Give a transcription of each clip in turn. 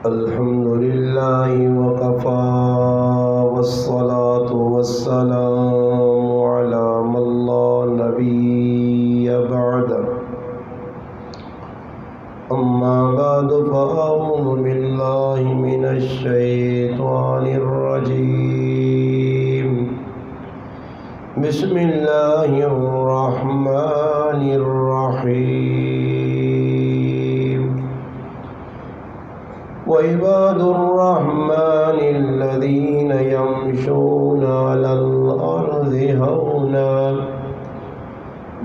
الحمد لله وكفى والصلاة والسلام على من لا نبي بعده أما بعد فأعوذ بالله من الشيطان الرجيم بسم الله الرحمن الرحيم وعباد الرحمن الذين يمشون على الأرض هونا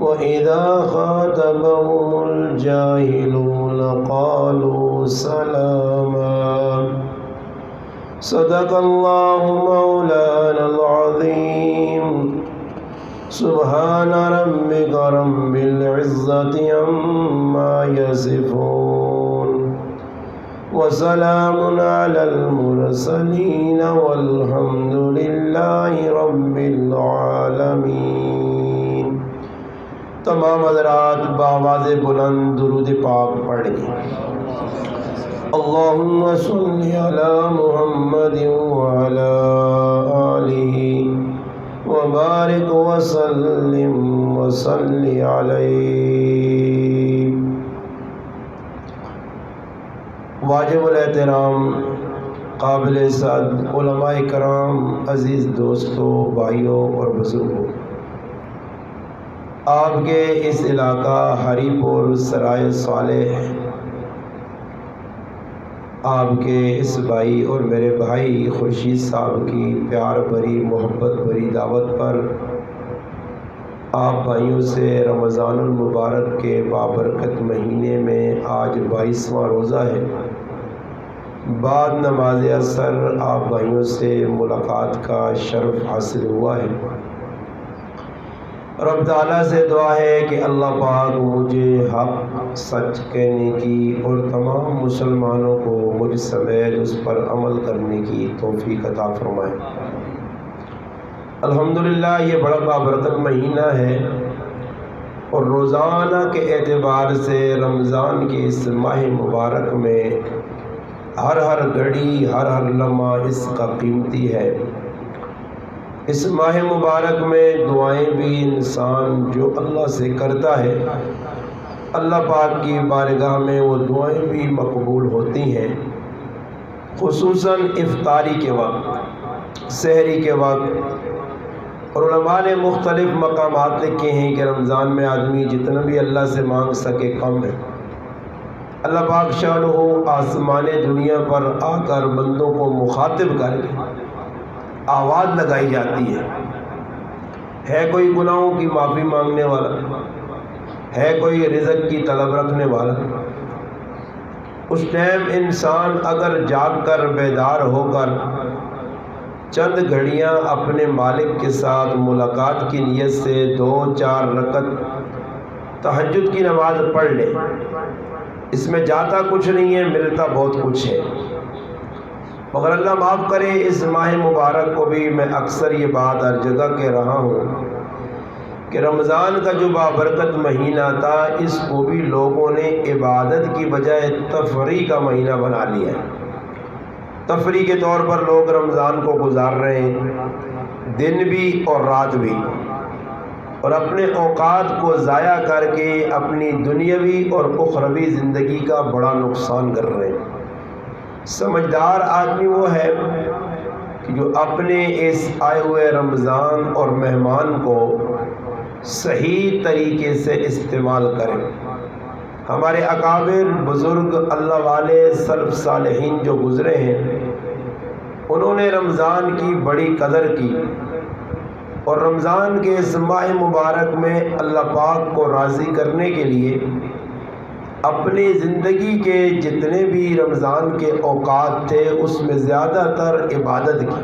وإذا خاطبهم الجاهلون قالوا سلاما صدق الله مولانا العظيم سبحان ربك رب العزة عما يصفون وسلام على المرسلين والحمد لله رب العالمين۔ تمام حضرات بآواز بلند درود پاک پڑھیں۔ اللهم صل على محمد وعلى آله وبارك وسلم وصل عليه۔ واجب الاحترام قابل صد علماء کرام، عزیز دوستوں، بھائیوں اور بزرگوں، آپ کے اس علاقہ ہری پور سرائے صالح، آپ کے اس بھائی اور میرے بھائی خورشید صاحب کی پیار بھری محبت بھری دعوت پر آپ بھائیوں سے رمضان المبارک کے بابرکت مہینے میں آج 22واں روزہ ہے، بعد نماز عصر آپ بھائیوں سے ملاقات کا شرف حاصل ہوا ہے۔ رب تعالیٰ سے دعا ہے کہ اللہ پاک مجھے حق سچ کہنے کی اور تمام مسلمانوں کو مجھ سمیت اس پر عمل کرنے کی توفیق عطا فرمائے۔ الحمدللہ یہ بڑا بابرکت مہینہ ہے اور روزانہ کے اعتبار سے رمضان کے اس ماہ مبارک میں ہر گھڑی ہر لمحہ اس کا قیمتی ہے۔ اس ماہ مبارک میں دعائیں بھی انسان جو اللہ سے کرتا ہے، اللہ پاک کی بارگاہ میں وہ دعائیں بھی مقبول ہوتی ہیں، خصوصاً افطاری کے وقت، سحری کے وقت۔ اور علماء نے مختلف مقامات لکھے ہیں کہ رمضان میں آدمی جتنا بھی اللہ سے مانگ سکے کم ہے۔ اللہ پاک شانہ آسمان دنیا پر آ کر بندوں کو مخاطب کر کے آواز لگائی جاتی ہے کوئی گناہوں کی معافی مانگنے والا، ہے کوئی رزق کی طلب رکھنے والا۔ اس ٹائم انسان اگر جاگ کر بیدار ہو کر چند گھڑیاں اپنے مالک کے ساتھ ملاقات کی نیت سے 2-4 رکعت تہجد کی نماز پڑھ لے، اس میں جاتا کچھ نہیں ہے، ملتا بہت کچھ ہے۔ مگر اللہ معاف کرے، اس ماہ مبارک کو بھی میں اکثر یہ بات ہر جگہ کہہ رہا ہوں کہ رمضان کا جو بابرکت مہینہ تھا، اس کو بھی لوگوں نے عبادت کی بجائے تفریح کا مہینہ بنا لیا ہے۔ تفریح کے طور پر لوگ رمضان کو گزار رہے ہیں، دن بھی اور رات بھی، اور اپنے اوقات کو ضائع کر کے اپنی دنیاوی اور اخروی زندگی کا بڑا نقصان کر رہے ہیں۔ سمجھدار آدمی وہ ہے کہ جو اپنے اس آئے ہوئے رمضان اور مہمان کو صحیح طریقے سے استعمال کرے۔ ہمارے اکابر بزرگ اللہ والے سلف صالحین جو گزرے ہیں، انہوں نے رمضان کی بڑی قدر کی، اور رمضان کے اس ماہ مبارک میں اللہ پاک کو راضی کرنے کے لیے اپنی زندگی کے جتنے بھی رمضان کے اوقات تھے اس میں زیادہ تر عبادت کی۔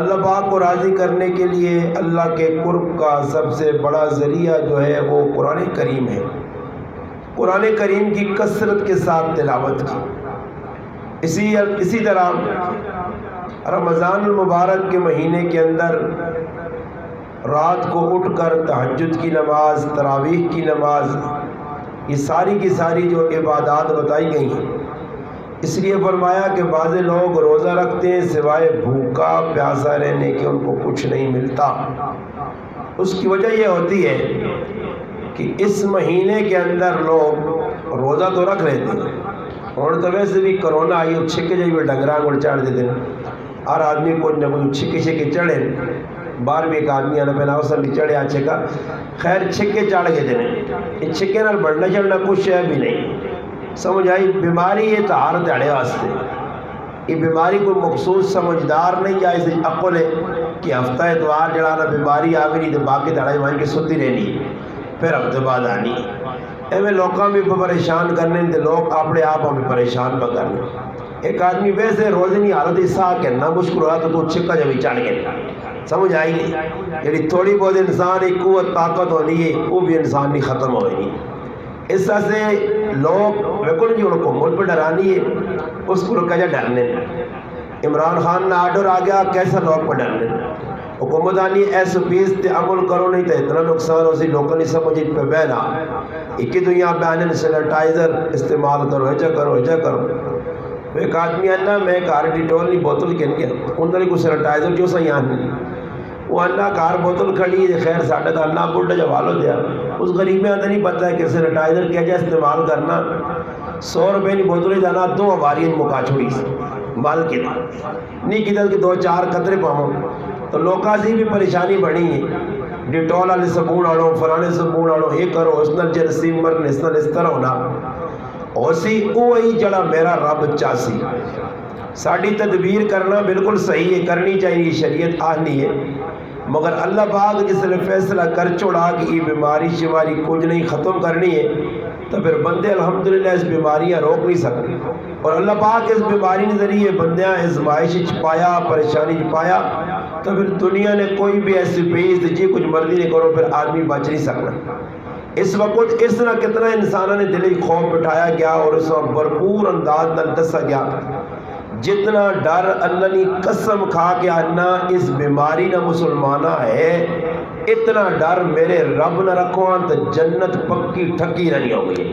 اللہ پاک کو راضی کرنے کے لیے اللہ کے قرب کا سب سے بڑا ذریعہ جو ہے وہ قرآن کریم ہے۔ قرآن کریم کی کثرت کے ساتھ تلاوت کی۔ اسی طرح رمضان المبارک کے مہینے کے اندر رات کو اٹھ کر تہجد کی نماز، تراویح کی نماز، یہ ساری کی ساری جو عبادات بتائی گئی ہیں، اس لیے فرمایا کہ بعض لوگ روزہ رکھتے ہیں سوائے بھوکا پیاسا رہنے کے ان کو کچھ نہیں ملتا۔ اس کی وجہ یہ ہوتی ہے کہ اس مہینے کے اندر لوگ روزہ تو رکھ رہے تھے، اور تو ویسے بھی کرونا آئی اور چھکے جائے ہوئے ڈنگرا کو چڑھ دیتے ہیں، ہر آدمی کو نہ کچھ چھکے چڑھے، باہر بھی ایک آدمی آنا پہنا اس بھی چڑھے آ چھکا، خیر چھکے چڑھ گئے تھے، یہ چھکے نال بڑھنا چڑھنا کچھ ہے بھی نہیں، سمجھ آئی؟ بیماری یہ تہار دیہڑے واسطے، یہ بیماری کوئی مخصوص سمجھدار نہیں جائے اسے عقل ہے کہ ہفتہ اتوار جڑانا بیماری آ بھی نہیں تو باقی دہڑے وہیں کے ستی رہنی ہے، پھر ہفتے بعد آنی ایویں لوگوں بھی پریشان کرنے تو لوگ اپنے آپ بھی پریشان پہ کرنے۔ ایک آدمی ویسے روزنی حالت سا کہنا مشکل ہوا تو چھکا جب چڑھ گیا، سمجھ آئی نہیں؟ یعنی تھوڑی بہت انسان کی قوت طاقت ہونی ہے وہ بھی انسان نہیں ختم ہوئی، اس طرح سے لوگ بالکل جو ان کو ملک پہ ڈرانی ہے اس کو کہا ڈرنے۔ عمران خان نے آرڈر آ گیا کیسا لوگ پہ ڈرنے، حکومت آنی ایس پیس تے عمل کرو نہیں تو اتنا نقصان ہو سی لوگوں نے سمجھ پہ بہنا ایک تو یہاں بہن سینیٹائزر استعمال کرو ایجا کرو ایک آدمی آنا میں کار ڈیٹول کی بوتل کہن گیا انہوں نے کوئی سینیٹائزر جو سہی آنے وہ انا کار بوتل کھڑی ہے، خیر ساڈا تو انا بڈھا جوال ہو گیا، اس غریب میں آتا نہیں پتہ ہے کہ سینیٹائزر کیا جائے استعمال کرنا، 100 روپے کی بوتل ہی جانا 2 ہماری مکا چھوڑی مال کے نہیں کدھر کے 2-4 قطرے پاؤں تو لوگوں سے بھی پریشانی بڑی ہے، ڈیٹول والے صابن آڑو فلانے صابن آڑو یہ کرو اس نال جراثیم مرنے اس نال اس طرح ہونا اسی وہی جڑا میرا رب چاسی۔ ساری تدبیر کرنا بالکل صحیح ہے، کرنی چاہیے، شریعت آنی ہے، مگر اللہ پاک جس نے فیصلہ کر چھوڑا کہ یہ بیماری شماری کچھ نہیں ختم کرنی ہے تو پھر بندے الحمدللہ اس بیماریاں روک نہیں سکتے، اور اللہ پاک اس بیماری کے ذریعے بندیاں ازمائش پایا پریشانی پایا تو پھر دنیا نے کوئی بھی ایسی پیش جی کچھ مرضی نہیں کرو پھر آدمی بچ نہیں سکنا۔ اس وقت اس طرح کتنا انسانوں نے دلی خوف بٹھایا گیا اور اس وقت بھرپور انداز نہ دسا گیا جتنا ڈر اللہ نے قسم کھا کے آنا اس بیماری نہ مسلمانہ ہے اتنا ڈر میرے رب نہ رکھو تو جنت پکی ٹھکی نہیں ہو گئی،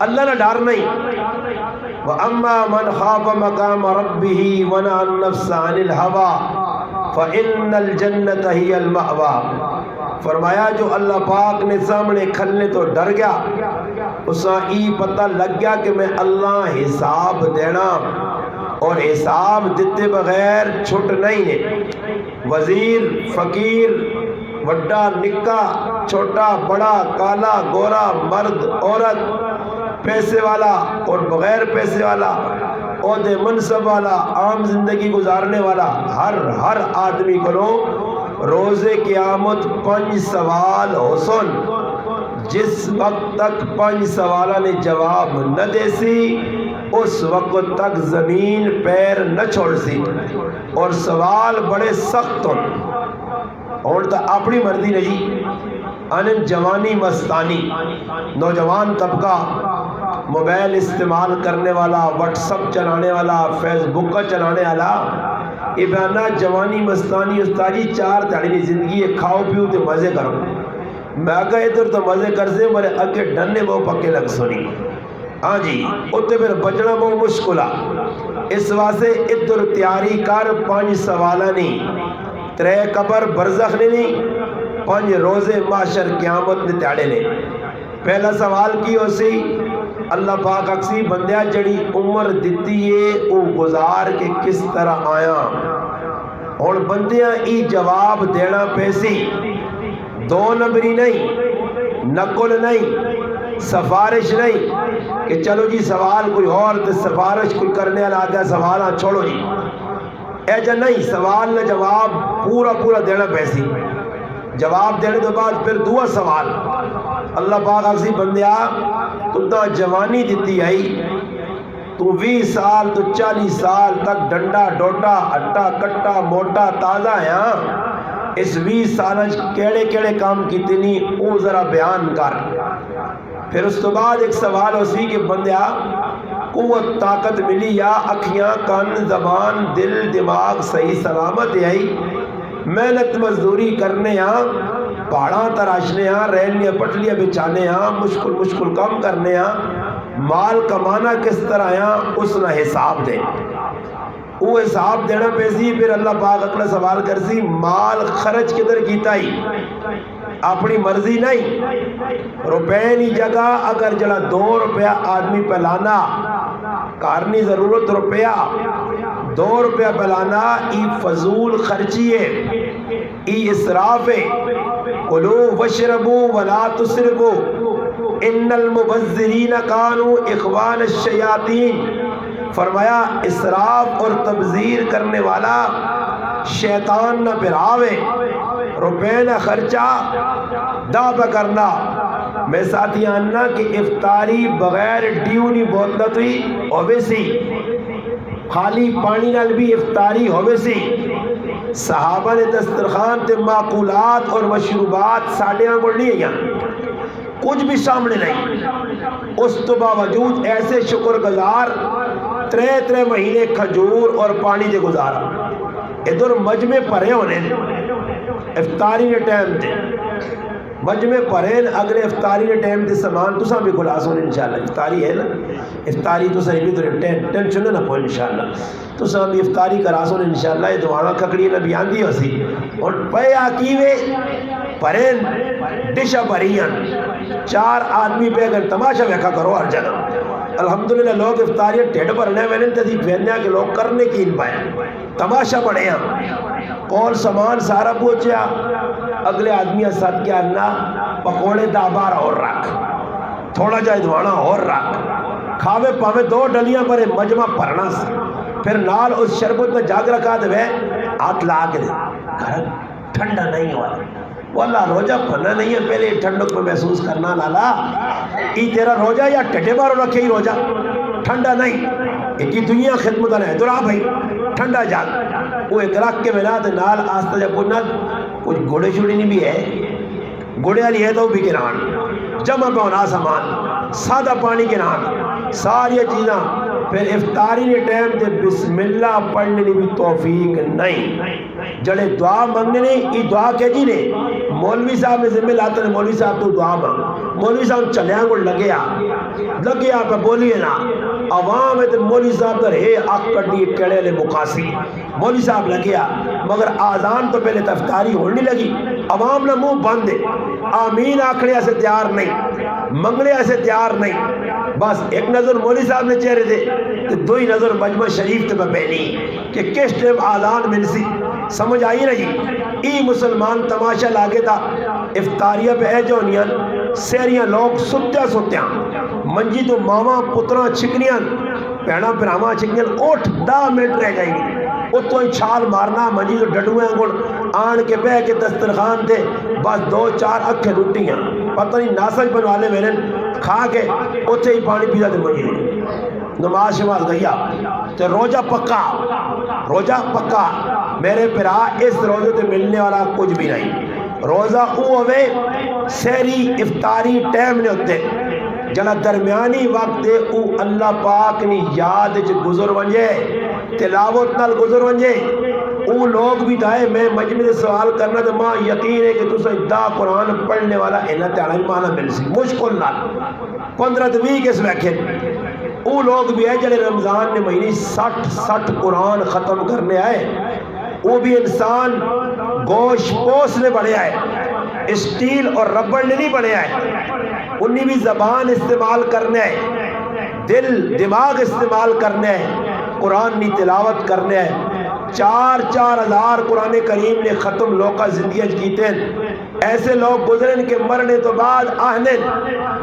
اللہ نہ ڈر نہیں۔ وَأَمَّا مَنْ خَافَ مَقَامَ رَبِّهِ وَنَهَى النَّفْسَ عَنِ الْهَوَىٰ فَإِنَّ الْجَنَّةَ هِيَ الْمَأْوَىٰ، فرمایا جو اللہ پاک نے سامنے کھلنے تو ڈر گیا اسا ای پتہ لگ گیا کہ میں اللہ حساب دینا اور حساب دیتے بغیر چھٹ نہیں ہے، وزیر فقیر وڈا نکا چھوٹا بڑا کالا گورا مرد عورت پیسے والا اور بغیر پیسے والا عہدے منصب والا عام زندگی گزارنے والا ہر آدمی کو روز قیامت 5 سوال ہو سن، جس وقت تک 5 سوالہ نے جواب نہ دے سی اس وقت تک زمین پیر نہ چھوڑ سی، اور سوال بڑے سخت اور تو اپنی مرضی نہیں ان جوانی مستانی نوجوان طبقہ موبائل استعمال کرنے والا واٹس اپ چلانے والا فیس بک کا چلانے والا یہ بیانہ جوانی مستانی استادی 4 دہاڑی زندگی ہے، کھاؤ پیو تے مزے کرو، میں آگا ادھر تو مزے کر سے میرے اگے ڈننے وہ پکے لگ سنی ہاں جی اتنے پھر بچنا بہت مشکل ہے، اس واسطے ادھر تیاری کر 5 سوالہ نہیں 3 قبر برزخ نہیں 5 روزے معاشر قیامت نے تیاڑے نے۔ پہلا سوال کی ہو سی اللہ پاک اکسی بندیا جڑی عمر دیتی ہے او گزار کے کس طرح آیا، اور بندیاں ای جواب دینا پیسی 2 نمبری نہیں نقل نہیں سفارش نہیں کہ چلو جی سوال کوئی اور تو سفارش کوئی کرنے والا آگیا سوال چھوڑو جی ایجا نہیں، سوال نہ جواب پورا دینا پیسی، جواب دینے کے بعد پھر 2 سوال اللہ پاک اسی بندیا تو تا جوانی دیتی آئی تو 20 سال تو 40 سال تک ڈنڈا ڈوٹا اٹا کٹا موٹا تازہ ہے، اس 20 سال کیڑے کیڑے کام کیتے نہیں او ذرا بیان کر۔ پھر اس تو بعد ایک سوال ہو سی کہ بندیا قوت طاقت ملی یا اکھیاں کان زبان دل دماغ صحیح سلامت آئی، محنت مزدوری کرنے پہاڑاں تراشنے ریلیاں پٹلیاں بچانے مشکل کام کرنے مال کمانا کس طرح آیا اس نہ حساب دے، وہ حساب دینا پیسی. پھر اللہ پاک اگلا سوال کرسی مال خرچ کدھر کیتا ہی، اپنی مرضی نہیں. روپے نی جگہ اگر جڑا 2 روپیہ آدمی پلانا کارنی ضرورت روپیہ 2 روپیہ پلانا ای فضول خرچی ہے، ای اسراف ہے. کلوا واشربوا ولا تسرفوا ان المبذرین کانوا اخوان الشیاطین. فرمایا اسراف اور تبذیر کرنے والا شیطان نہ پھراوے. روپے نہ خرچہ دا پہ کرنا. میں ساتھی آنا کہ افطاری بغیر ڈیونی بوتل تھی ہوئے سی، خالی پانی نال بھی افطاری ہوئے سی. صحابہ نے دسترخوان تے معقولات اور مشروبات ساڑھے آنگل نہیں ہیں، کچھ بھی سامنے نہیں. اس تو باوجود ایسے شکر گزار 3 مہینے کھجور اور پانی دے گزارا. ادھر مجمع پرے ہونے افطاری نے ٹائم دے، مجمع پرے اگلے افطاری نے ٹائم دے سامان تو بھی خلاص ہونے انشاءاللہ. افطاری ہے نا، افطاری تو صحیح بھی تو ٹینشن نہ پوئے انشاءاللہ. تو بھی افطاری کرا سونے انشاءاللہ. یہ دعانا کھکڑی نبی آندھی ہو سی اور پے آکیوے پرین ڈشہ بریان 4 آدمی پہ اگر تماشا ویکھا کرو ہر جگہ. الحمدللہ لوگ افطاریاں ٹھیڑ بھرنے میں نہیں تھی پھیرنے کہ لوگ کرنے کی ان پائے تماشا پڑے ہیں. کون سامان سارا پہنچیا، اگلے آدمی ساتھ کیا اللہ پکوڑے دابار اور رکھ، تھوڑا جائے دوانا اور رکھ، کھاوے پاوے 2 ڈلیاں پر مجمع پرنا سے. پھر نال اس شربت میں جاگ رکھا دے ہاتھ لا کے دے گھر ٹھنڈا نہیں ہوا. واللہ روجہ پھنا نہیں ہے، پہلے ٹھنڈک میں محسوس کرنا لالا ای تیرا روجہ یا ٹھٹے بارو رکھے ہی روجہ ٹھنڈا نہیں. ایک ہی دنیا خدمت ہے درا بھائی ٹھنڈا جاگ. وہ ایک رکھ کے ملا دے نال آستہ جب پڑھنا کچھ گوڑے شوڑی نہیں بھی ہے، گوڑے والی ہے تو بھی کنان جمع پہ ہونا سامان سادہ پانی کنان ساری چیزاں. پھر افطاری نے ٹائم دے بسم اللہ پڑھنے بھی توفیق نہیں. جڑے دعا مانگنے نہیں یہ دعا کہ جی نے مولوی صاحب نے ذمہ لاتا ہے مولوی صاحب تو دعا مانگ. مولوی صاحب چلیاں کو لگیا پہ بولیے نا عوام ہے تو مولوی صاحب در ہے آگ کٹی کڑے لے مقاسی مولوی صاحب لگیا مگر آزان تو پہلے تفتاری ہونے لگی. عوام نہ منہ بند ہے، آمین آکھڑے سے تیار نہیں، منگلے سے تیار نہیں. بس ایک نظر مولوی صاحب نے چہرے دے تو 2 ہی نظر مجمع شریف تے پہنی کہ کس ٹائم آزان ملسی. سمجھ آئی نا جی. ای مسلمان تماشا لاگے تھا افطاریہ پہ اے جونیاں سیریاں لوگ ستیاں منجی تو ماما پترا چھکنیاں پیڑا پراما چھکنیاں 8-10 منٹ رہ جائیں گی. اتو ہی چھال مارنا منجی تو ڈڈویں گڑ آن کے بہ کے دسترخوان دے بس 2-4 اکھیں روٹیاں پتہ نہیں ناسج بنوالے میرے کھا کے اتھے ہی پانی پیدا دے منجی نماز شماز گیا. تو روجہ پکا میرے پرا اس روزے تے ملنے والا کچھ بھی نہیں. روزہ او ہوئے سہری افطاری ٹائم نے ہوتے جنا درمیانی وقت او اللہ پاک نی یاد چ گزر ونجے تلاوت نال گزر ونجے. او لوگ بھی دائے میں مجمع سے سوال کرنا تو ماں یقین ہے کہ تسا دا قرآن پڑھنے والا انہاں تیڑا ہی مانا مل سی مشکل نال 15-20 اس ویکھے. او لوگ بھی ہے جڑے رمضان نے مہینے 60 قرآن ختم کرنے آئے. وہ بھی انسان گوشت پوس نے بڑھے آئے، اسٹیل اور ربڑ نے نہیں بڑھے آئے. انہیں بھی زبان استعمال کرنے آئے، دل دماغ استعمال کرنے آئے، قرآن نی تلاوت کرنے آئے. 4 ہزار قرآن کریم نے ختم لوکا زندگیت کیتے ہیں. ایسے لوگ گزرن کے مرنے تو بعد آہنن.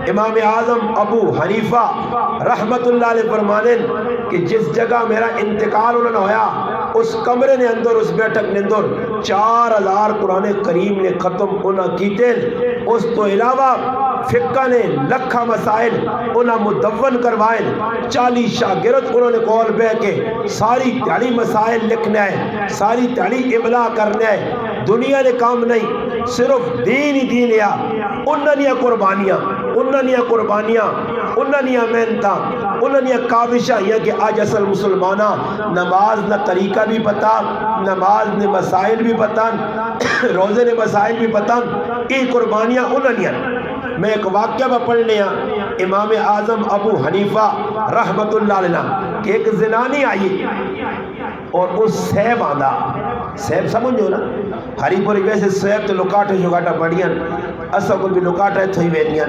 امام اعظم ابو حنیفہ رحمت اللہ علیہ فرمانے کہ جس جگہ میرا انتقال انہوں نے ہویا اس کمرے نے اندر اس بیٹھک نے اندر 4 ہزار قرآن کریم نے ختم انہوں کیتے. اس تو علاوہ فقہ نے لکھا مسائل انہوں مدون کروائے. 40 شاگرد انہوں نے کول بے کے ساری تیاری مسائل لکھنے آئے، ساری تیاری املا کرنے آئے. دنیا نے کام نہیں صرف دین ہی دین یا انہوں نے قربانیاں انہوں نے محنتاں انہوں نے کاوشاں یہ کہ آج اصل مسلمانہ نماز نہ طریقہ بھی پتا، نماز نے مسائل بھی پتا، روزے نے مسائل بھی پتا. یہ قربانیاں انہوں نے. میں ایک واقعہ میں پڑھ لیا امام اعظم ابو حنیفہ رحمت اللہ علیہ کہ ایک زنانی آئی اور اس سیب آندہ، سیب سمجھو نا، ہری پوری ویسے سیب تو لکاٹے شکاٹا بڑھیاں، اصل کو بھی لکاٹے تھوئی وینیاں،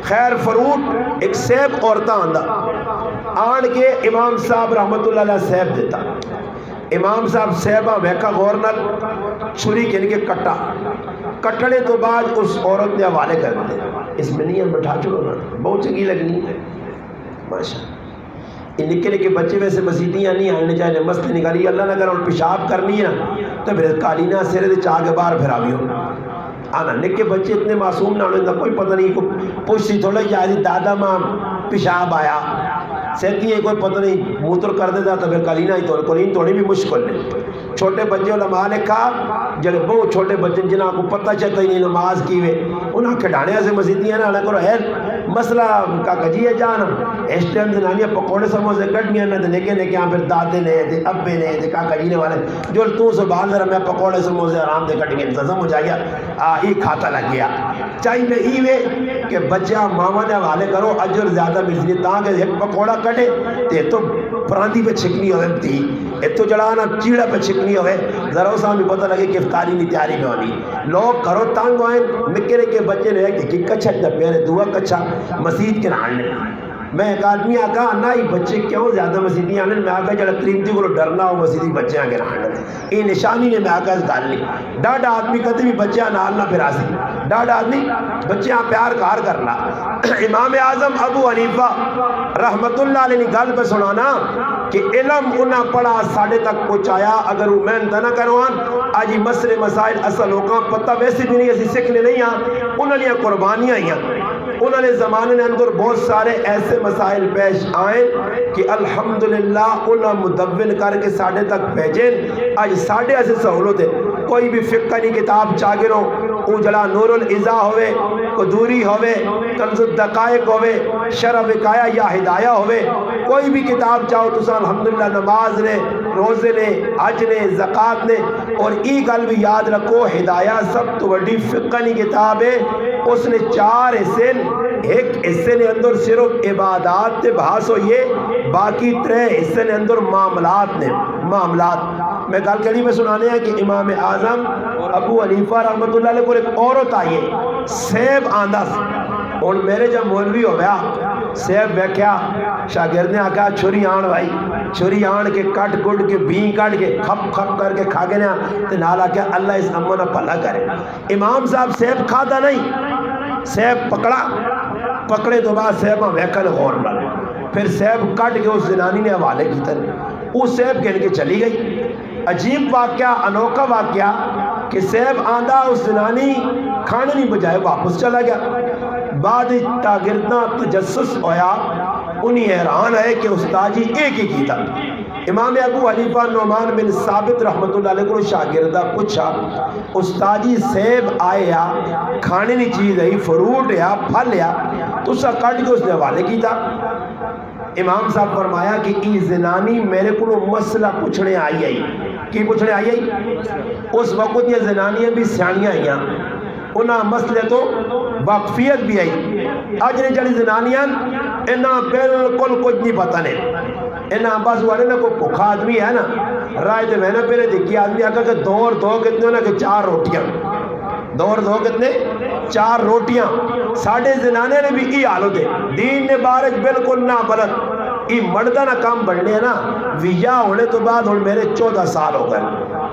خیر فروٹ ایک سیب عورتہ آندہ آن کے امام صاحب رحمت اللہ علیہ سیب دیتا، امام صاحب سیبہ ویکا غورنل چھری کے لئے کٹا، کٹڑے تو بعد اس عورت نے حوالے کر دے، اس میں نہیں ہے بٹھا چلو نا، بہت چنگی لگنی ہے ماشاءاللہ۔ یہ نکے نکے بچے ویسے مسیدیاں نہیں آنے چاہنے مستی نکالی، اللہ نہ کرے اور پیشاب کرنی ہے تو پھر کالینہ سرے دے چاہ کے باہر پھر آوی ہو آنا، نکے بچے اتنے معصوم نہ ہونے کوئی پتہ نہیں، کوئی پوچھتی تھوڑا جائے دادا ماں پیشاب آیا سہتی ہے، کوئی پتہ نہیں موتر کر دیتا تو پھر کالینہ ہی کولین توڑی بھی مشکل ہے۔ چھوٹے بچے علماء نے کہا جب بہت چھوٹے بچے جنہاں کو پتہ چلتا ہی نہیں نماز کی ہوئے انہاں کھڑانے سے مسیدیاں نہ کرو ہے مسئلہ کا کجی ہے جانا اس ٹائم زنانیاں پکوڑے سموسے کٹنیاں نہ دیکھے نے کہ پھر دادے نے تے ابے نے تے کاکا جی نے والے جو تو سبحان ذرا میں پکوڑے سموسے آرام دے کٹ کے انتظام ہو جائے ای کھاتا لگ گیا چاہیے ایوے کہ بچہ ماما نے حوالے کرو اجر زیادہ ملتی تاں کہ ایک پکوڑا کٹے تے تو پراندھی پہ چھکنی ہوئے تھی اتو جڑانا چیڑا پہ چھکنی ہوئے ذرا اساں بھی پتہ لگے کہ افطاری نہیں تیاری میں ہونی لوگ کرو تانگ ہوئے نکے نکے بچے نے کہ کچھا جب میرے دعا کچھا مسجد کے نالنے میں ایک آدمی آکا نا ہی بچے کیوں زیادہ مسیدی آنے میں آکا جڑا تریمتی کو ڈرنا ہو مسیدی بچے آگے نالنے یہ نشانی نے میں آکا اس گال لی ڈاڈا آدمی کہتے بھی بچے نالنا پھر آسی ڈاڈا آدمی بچے پیار کار کرنا امام اعظم ابو حنیفہ رحمت اللہ علیہ نے گل پہ سنانا کہ علم انہاں پڑھا ساڑھے تک پہنچایا اگر وہ میں نہ کروان آجی مسئلے مسائل اصل ہوگا پتہ ویسے بھی نہیں ایسی سکھنے نہیں انہوں نے قربانیاں ہیں انہوں نے زمانے نے اندر بہت سارے ایسے مسائل پیش آئیں کہ الحمدللہ انہوں مدون کر کے ساڑھے تک بھیجیں آج ساڑھے ایسے سہولت ہے کوئی بھی فقہ کی کتاب چاگروں اجلا نور العزا ہوئے قدوری ہوئے کنز الدقائق ہوئے شرح وقایہ یا ہدایہ ہوئے کوئی بھی کتاب چاہو تو الحمدللہ نماز نے روزے نے حج نے زکوٰۃ نے اور ای گل بھی یاد رکھو ہدایہ سب تو بڑی فقہ کی کتاب ہے اس نے 4 حصے ایک حصے نے اندر صرف عبادات تے بحث ہوئیے باقی 3 حصے نے اندر معاملات نے معاملات میں گل کری میں سنانے ہیں کہ امام اعظم ابو حنیفہ رحمت اللہ علیہ کو ایک عورت آئیے سیب آندہ اور میرے جب مولوی ہو گیا سیب بیکھیا شاگرد نے آکھا چھری آن بھائی چھری آن کے کٹ گڑ کے بین کٹ کے کھپ کھپ کر کے کھا گے نا تو نالا کیا اللہ اس امانہ پھلا کرے امام صاحب سیب کھاتا نہیں سیب پکڑے تو بعد سیبہ ویکل غور مل پھر سیب کٹ کے اس زنانی نے حوالے کی تر اس سیب گھن کے چلی گئی عجیب واقعہ انوکھا واقعہ کہ سیب آندھا اس زنانی کھانے نہیں بجائے واپس چلا گیا بعد تاگردہ تجسس ہویا انہی حیران ہے کہ استاد جی ایک ہی کی تھا امام ابو حنیفہ نعمان بن ثابت رحمت اللہ علیہ کو شاگردہ پوچھا استاد جی سیب آئے یا کھانے نہیں چیز ہے فروٹ یا پھل یا تو سا کٹ کے اس نے حوالے کی تھا امام صاحب فرمایا کہ ای زنانی میرے کو مسئلہ پوچھنے آئی کی پوچھنے آئی اس وقت یہ زنانیاں بھی سیانیاں آئیاں انہاں مسئلے تو واقفیت بھی آئی آج نے جڑی زنانیاں انہاں بالکل کچھ نہیں پتہ نہیں انہاں بس والے نا کوئی بھوکا آدمی ہے نا رائے دے میں نے پہلے دیکھی آدمی آکا کہ دور دو کتنے ہونا کہ 4 روٹیاں دور دو کتنے 4 روٹیاں ساڑھے زنانے نے بھی ای حالو دے دین نے بارک بالکل نہ بلد ای مردہ نہ کام بڑھنے ہیں نا ویجا ہونے تو بعد اور میرے 14 سال ہو گئے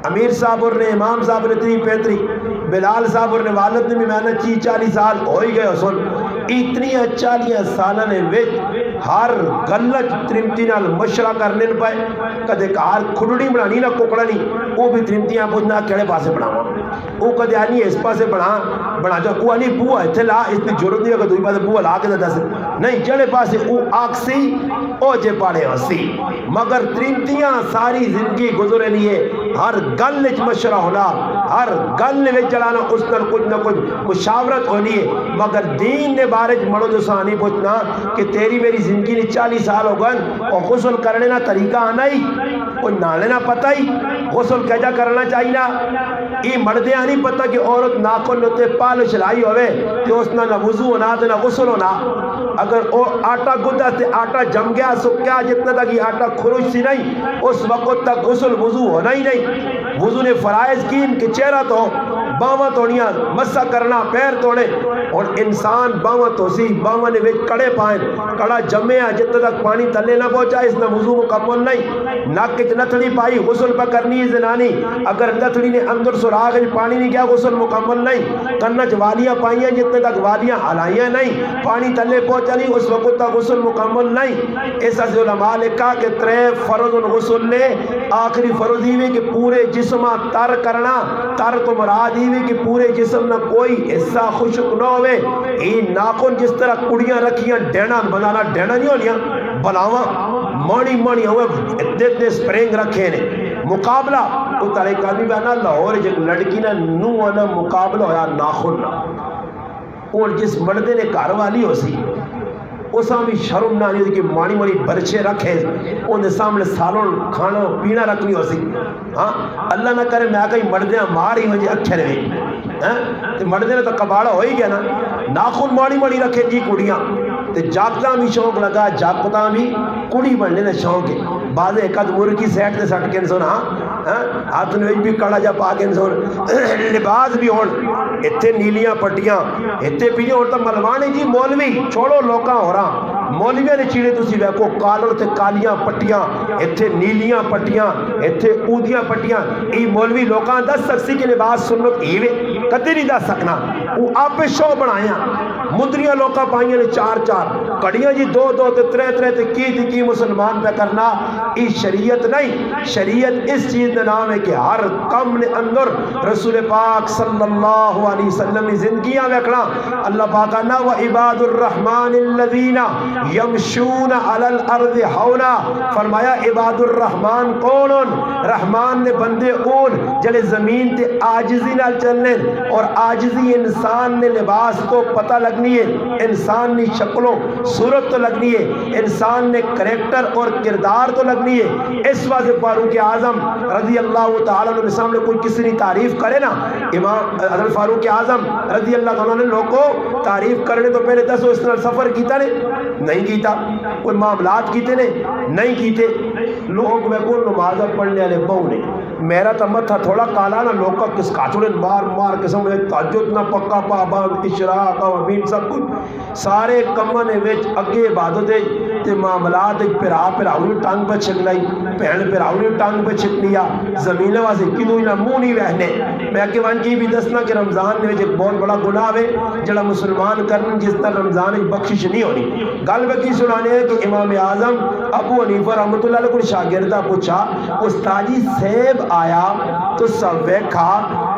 امیر صاحب نے امام صاحب نے 30-35 بلال صاحب نے والد نے بھی میں نے 30-40 سال ہو ہی گئے سن اتنی 40 سالہ نے وچ ہر گلت ترمتی نال مشرہ کرنے پائے کدے کار کھڑڑی بنانی نہ کوکڑا نہیں وہ بھی ترمتیاں پوچھنا کیڑے پاسے بناوا وہ کدے آنی اس پاسے بنا جو کو آنی بوہ اتھے لا اتنی ضرورت نہیں ہے کہ دوئی پاسے بوہ لا کے دے سے نہیں جڑے پاسے او آکسی او جے پاڑے ہسی مگر ترمتیاں ساری زندگی گزرے لیے ہر گل مشورہ ہونا، ہر گل جڑانا اس نال کچھ نہ کچھ مشاورت ہونی ہے، مگر دین نے بارے مڑو جو سانی پوچھنا کہ تیری میری زندگی نے 40 سال ہو گئے اور غسل کرنے نا طریقہ آنا ہی کوئی نالے نہ پتہ ہی غسل کیجا کرنا چاہیے نا یہ مردے نہیں پتہ کہ عورت ناخن ہوتے پال چلائی ہوئے تو اس نہ وضو ہونا تو نہ غسل ہونا، اگر وہ آٹا گدا سے آٹا جم گیا سک گیا جتنا تک یہ آٹا خروش سی نہیں اس وقت تک غسل وضو ہونا ہی نہیں۔ وضو نے فرائض کی کہ چہرہ تو باواں توڑیاں مسا کرنا پیر توڑے اور انسان باواں تو سی باواں نے وچ کڑے پائیں کڑا جمے جتنا تک پانی تلے نہ پہنچا اس نہ وضو مکمل نہیں۔ نک وچ نتھڑی پائی غسل پہ کرنی ہے زنانی، اگر نتھڑی نے اندر سراغ پانی نہیں گیا غسل مکمل نہیں۔ کنچ والیاں پائیاں جتنے تک والیاں ہلائیاں نہیں پانی تلے پہنچا نہیں اس وقت تک غسل مکمل نہیں۔ ایسا سے علماء نے کہا کہ 3 فرض الغسل نے آخری فرض یہ کہ پورے جسم تر کرنا، تر تو مراد کہ پورے جسم نہ کوئی حصہ خشک نہ ہوئے، یہ ناخن جس طرح کڑیاں رکھیاں ڈینا بنانا ڈینا نہیں ہونیاں بلاواں مانی مانی ہوئے اتنے سپرنگ رکھے نے مقابلہ وہ طریقہ بھی بہنا لاہور جب لڑکی نہ نو آنا مقابلہ ہویا ناخن نہ اور جس مردے نے گھر والی ہو سی اساں بھی شرم نہ نہیں کہ مانی مانی برچے رکھے ان سامنے سالن کھانا پینا رکھنی ہو سی۔ ہاں اللہ نہ کرے میں کہیں مردے مار ہی مجھے اکھے رہے مردے نے تو کباڑا ہو ہی گیا نا ناخن مانی مانی رکھے جی کڑیاں تے جاگتا بھی شوق لگا جاگتا بھی کڑی بننے نے شوق ہے بعض ایک آدھ مرغی سیٹ تے سٹ کے سونا ہاتھ نے بھی کڑا جا پا کے سون لباس بھی ہون اتنے نیلیاں پٹیاں اتنے پیلیاں اور تو ملوانے جی مولوی چھوڑو لوکاں ہو رہا مولویاں نے چیڑے تسی ویکو کالر تے کالیاں پٹیاں اتنے نیلیاں پٹیاں اتنے اودیاں پٹیاں ای مولوی لوکاں دس سکسی کے لباس سنت ایوے کدی نہیں دس سکنا وہ آپ شو بنایا مدریاں لوکاں پائیاں نے 4 کڑیاں جی 2 تے 3 تے کی مسلمان پہ کرنا ای شریعت نہیں۔ شریعت اس چیز کا نام ہے کہ ہر کم نے اندر رسول پاک صلی اللہ علیہ وسلم نے زندگیاں ویکھنا اللہ پاک نا وعباد الرحمن الذین یمشون علی الارض ہونا فرمایا عباد الرحمن کون رحمان نے بندے اون جلے زمین تے آجزی نال چلنے اور آجزی انسان نے لباس تو پتہ لگنی ہے انسان نے شکلوں صورت تو لگنی ہے انسان نے کریکٹر اور کردار تو لگنی ہے۔ اس واسطے فاروق اعظم رضی اللہ تعالیٰ عنہ سامنے کوئی کسی نے تعریف کرے نا امام حضرت فاروق اعظم رضی اللہ تعالیٰ عنہ لوگوں تعریف کرنے تو پہلے دسو اس طرح سفر کیتا نے نہیں کیتا کوئی معاملات کیتے نے نہیں کیتے لوگ میں کو نماز پڑھنے والے بہو نے میرا تو متھا تھوڑا کالا نا لوگ کا کس کاچڑے مار مار کے سمجھے تہجد نہ پکا پابند اشراق اوابین سب کچھ سارے کمن وچ اگے عبادت تے معاملات پراؤنی ٹانگ پہ چھک لائی بہن پراؤنی ٹانگ پہ چھک لیا زمین واسے کدوں نہ منہ نہیں وہنے میں کہ وان کی بھی دسنا کہ رمضان میں ایک بہت بڑا گناہ ہے جڑا مسلمان کرن جس طرح رمضان میں بخشش نہیں ہونی گل میں کی سنانے ہے کہ امام اعظم ابو حنیفہ رحمۃ اللہ علیہ کو شاگردہ پوچھا استاد جی سیب آیا تو سب ویکھا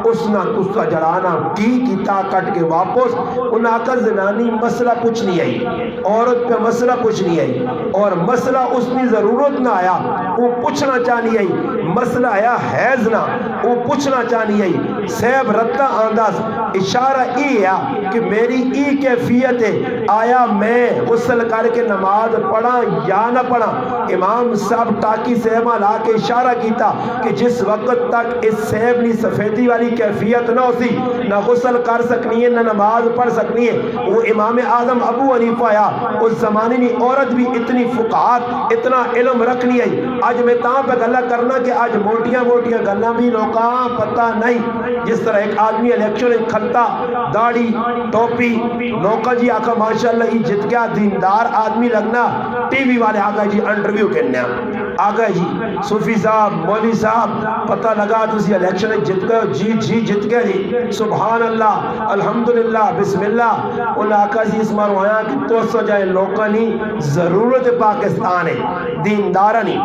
اس نہ تس کا جڑانا کیتا کٹ کے واپس انہاں کا زنانی مسئلہ کچھ نہیں آئی عورت پہ مسئلہ کچھ نہیں آئی اور مسئلہ اس کی ضرورت نہ آیا وہ پوچھنا چاہنی آئی مسئلہ آیا حیض نہ وہ پوچھنا چاہنی آئی سیب رتا آنداز اشارہ ای ہے کہ میری ای کیفیت ہے آیا میں غسل کر کے نماز پڑھا یا نہ پڑھا امام صاحب ٹاکی سیبہ لا کے اشارہ کیتا کہ جس وقت تک اس سیب نی سفیدی والی کیفیت نہ ہوتی نہ غسل کر سکنی ہے نہ نماز پڑھ سکنی ہے وہ امام اعظم ابو حنیفہ آیا اس زمانے نی عورت بھی اتنی فقہات اتنا علم رکھنی ہے آج میں تاں پہ گلہ کرنا کہ آج موٹیاں موٹیاں گلہ بھی لوکاں پتہ نہیں جس طرح ایک آدمی الیکشن کھلتا داڑھی ٹوپی لوکا جی آقا ماشاءاللہ ہی جت گیا دیندار آدمی لگنا ٹی وی والے آگا جی انٹرویو کرنے آگا جی صوفی صاحب مولوی صاحب پتہ لگا تسی الیکشن جت گئے جی جت گئے جی سبحان اللہ الحمدللہ بسم اللہ ان آقا جی اس مروایاں کہ تو سو جائے لوکانی ضرورت پاکستان ہے دیندارانی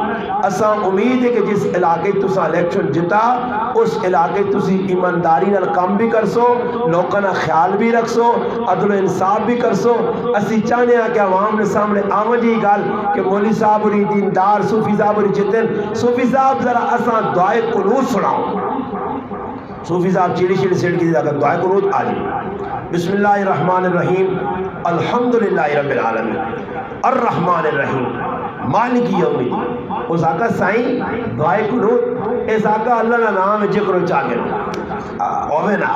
اساں امید ہے کہ جس علاقے تسا الیکشن جتا اس علاقے تسی ایمانداری نال کام بھی کر سو لوکاں خیال بھی رکھ سو عدل و انصاف بھی کر سو اسی چاہنے ہیں کہ عوام نے سامنے آمن جی گل کہ مولوی صاحب اور دیندار صوفی صاحب جتن صوفی صاحب ذرا اساں دعائے قنوت سناؤ. صوفی صاحب چیڑی چیڑی سیٹ کی جگہ دعائے قنوت آ جائے. بسم اللہ الرحمن الرحیم الحمدللہ رب العالمین الرحمن الرحیم مالک یوم الدین. اس آقا سائیں دعائے قنوت اس آقا اللہ نا نام جکر چاہے اوے نا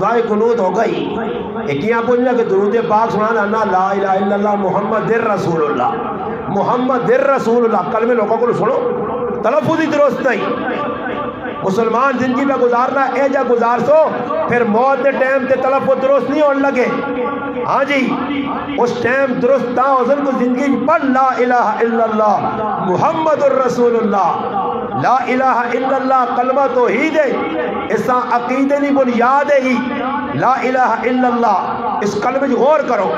دعائے قنوت ہو گئی. ایک یہاں پوچھنا کہ درود پاک سنانا نا لا الہ الا اللہ محمد رسول اللہ محمد رسول اللہ. کلمے لوگوں کو سنو تلفظ ہی درست نہیں. مسلمان زندگی میں گزارنا اے جا گزار سو پھر موت دے ٹائم تے تلفظ درست نہیں ہونے لگے. ہاں جی اس ٹائم درست تا حضر کو زندگی پڑھ لا الہ الا اللہ محمد الرسول اللہ. لا الہ الا اللہ کلمہ توحید ہے. اس عقیدے کی بنیاد ہے ہی لا الہ الا اللہ. اس کلمے جو غور کرو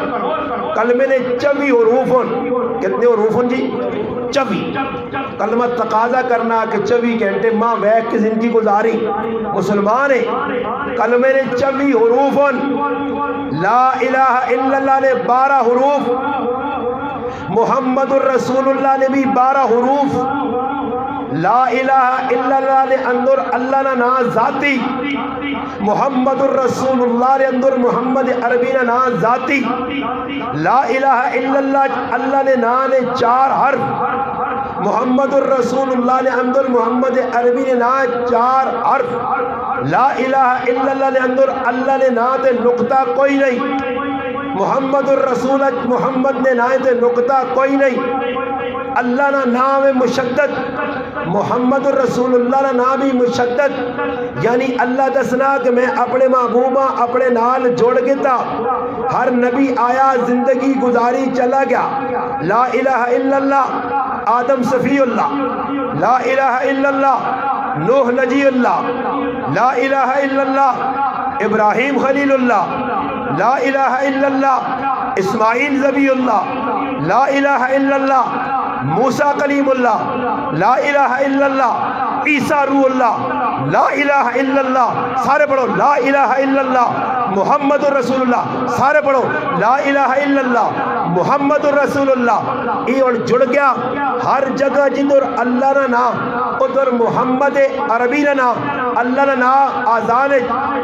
کلمے نے 24 حروف کتنے حروف جی 24. کلمہ تقاضا کرنا کہ 24 گھنٹے ماں بیٹھ کے زندگی گزاری مسلمان ہے. کلمے نے 24 حروف. لا الہ الا اللہ نے 12 حروف. محمد الرسول اللہ نے بھی 12 حروف. لا الہ الا اللہ نے اندر اللہ نا نا ذاتی. محمد الرسول اللہ نے اندر محمد عربی نا نا ذاتی. لا الہ الا اللہ اللہ نے نا نے 4 حرف. محمد الرسول اللہ نے اندر محمد عربی نے نا 4 حرف. لا الہ الا اللہ نے اندر اللہ نے نا تے نقطہ کوئی نہیں. محمد الرسول محمد نے نا تے نقطہ کوئی نہیں. اللہ نا نام مشدد محمد الرسول اللہ نا نام بھی مشدد. یعنی اللہ دسنا کہ میں اپنے محبوبہ اپنے نال جوڑ کے تا ہر نبی آیا زندگی گزاری چلا گیا. لا الہ الا اللہ آدم صفی اللہ. لا الہ الا اللہ نوح نجی اللہ. لا الہ الا اللہ ابراہیم خلیل اللہ. لا الہ الا اللہ اسماعیل ذبی اللہ. لا الہ الا اللہ موسیٰ کلیم اللہ. لا الہ الا اللہ عیسیٰ روح اللہ. لا الہ الا اللہ سارے پڑھو لا الہ الا اللہ محمد الرسول اللہ. سارے پڑھو لا الہ الا اللہ محمد الرسول اللہ. یہ اور جڑ گیا ہر جگہ جدھر اللہ نا نا ادھر محمد عربی نا نا اللہ نا نا آزان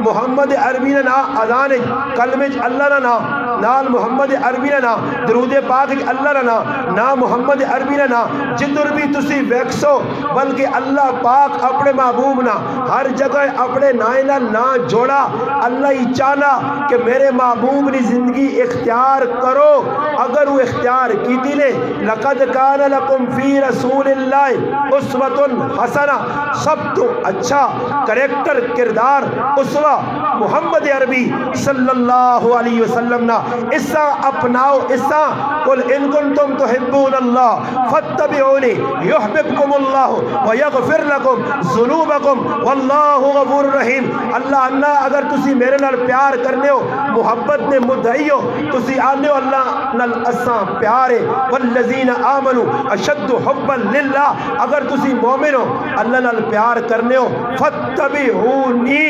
محمد عربی نا نا آزان کلمہ اللہ نا نا نال محمد عربی نا نا درود پاک اللہ نا نا نا محمد عربی نا نا جدھر بھی تسی ویکسو بلکہ اللہ پاک اپنے محبوب نا ہر جگہ اپنے نائنہ نا جوڑا. اللہ ہی چاہنا کہ میرے محبوب نے زندگی اختیار کرو. اگر وہ اختیار کی دینے لقد کان لکم فی رسول اللہ اسوۃ حسنہ سب تو اچھا کریکٹر کردار اسوہ محمد عربی صلی اللہ علیہ وسلم نا اسا اپناؤ. اسا قل ان کنتم تحبون اللہ فاتبعونی یحببکم اللہ ویغفر لکم ذنوبکم واللہ غفور رحیم. اللہ اگر تسی میرے نال پیار کرنے ہو محبت نے مدعی ہو تسی آنے ہو اللہ نال اساں پیار ہے. والذین آمنوا اشد حبا للہ اگر تسی مومن ہو اللہ نال پیار کرنے ہو فاتبعونی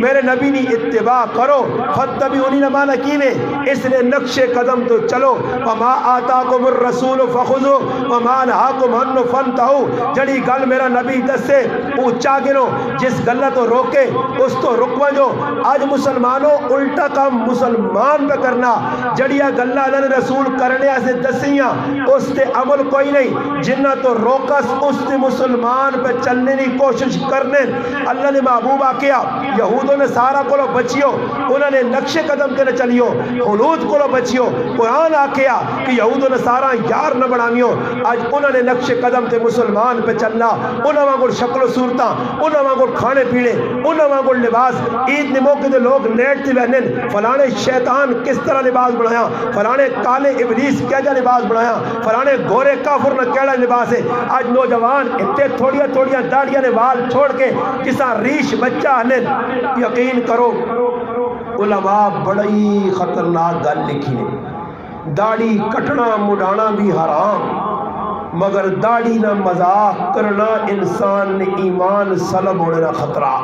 میرے نبی نے اتباع کرو. فاتبعونی نہ مانا کیویں اس نے نقش قدم تو چلو. وما آتاکم الرسول فخذوا وما نہاکم عنہ فانتہوا. جڑی گل میرا نبی دسے اونچا گنو جس گل تو روکے اس تو رکو جو. آج مسلمانوں الٹا کام مسلمان پہ کرنا جڑیا گلہ اللہ نے رسول کرنے سے دسیاں اس تے عمل کوئی نہیں. جنہ تو روکس اس تے مسلمان پہ چلنے کی کوشش کرنے. اللہ نے محبوب آکیا یہودوں نے سارا کو بچیو انہوں نے نقش قدم تے نہ چلیو. حلود کو بچیو قرآن آکیا کہ یہودوں نے سارا یار نہ بنامیو. آج انہوں نے نقش قدم تے مسلمان پہ چلنا. انہوں وانگل شکل و صورتاں انہوں وانگل کھانے پینے انہوں وانگل لباس. عید نے موقع دے لوگ نیٹ تے بہنن فلانے شیطان کس طرح لباس بنایا فلانے کالے ابلیس کیا جا لباس بنایا فلانے گورے کافر نہ کیڑا لباس ہے. آج نوجوان اتنے تھوڑیاں تھوڑیاں داڑیاں نے وال چھوڑ کے کسا ریش بچہ ہلن. یقین کرو علماء بڑی خطرناک گل لکھی ہے. داڑھی کٹنا مڈانا بھی حرام مگر داڑھی نہ مذاق کرنا انسان نے ایمان سلب ہونے کا خطرہ.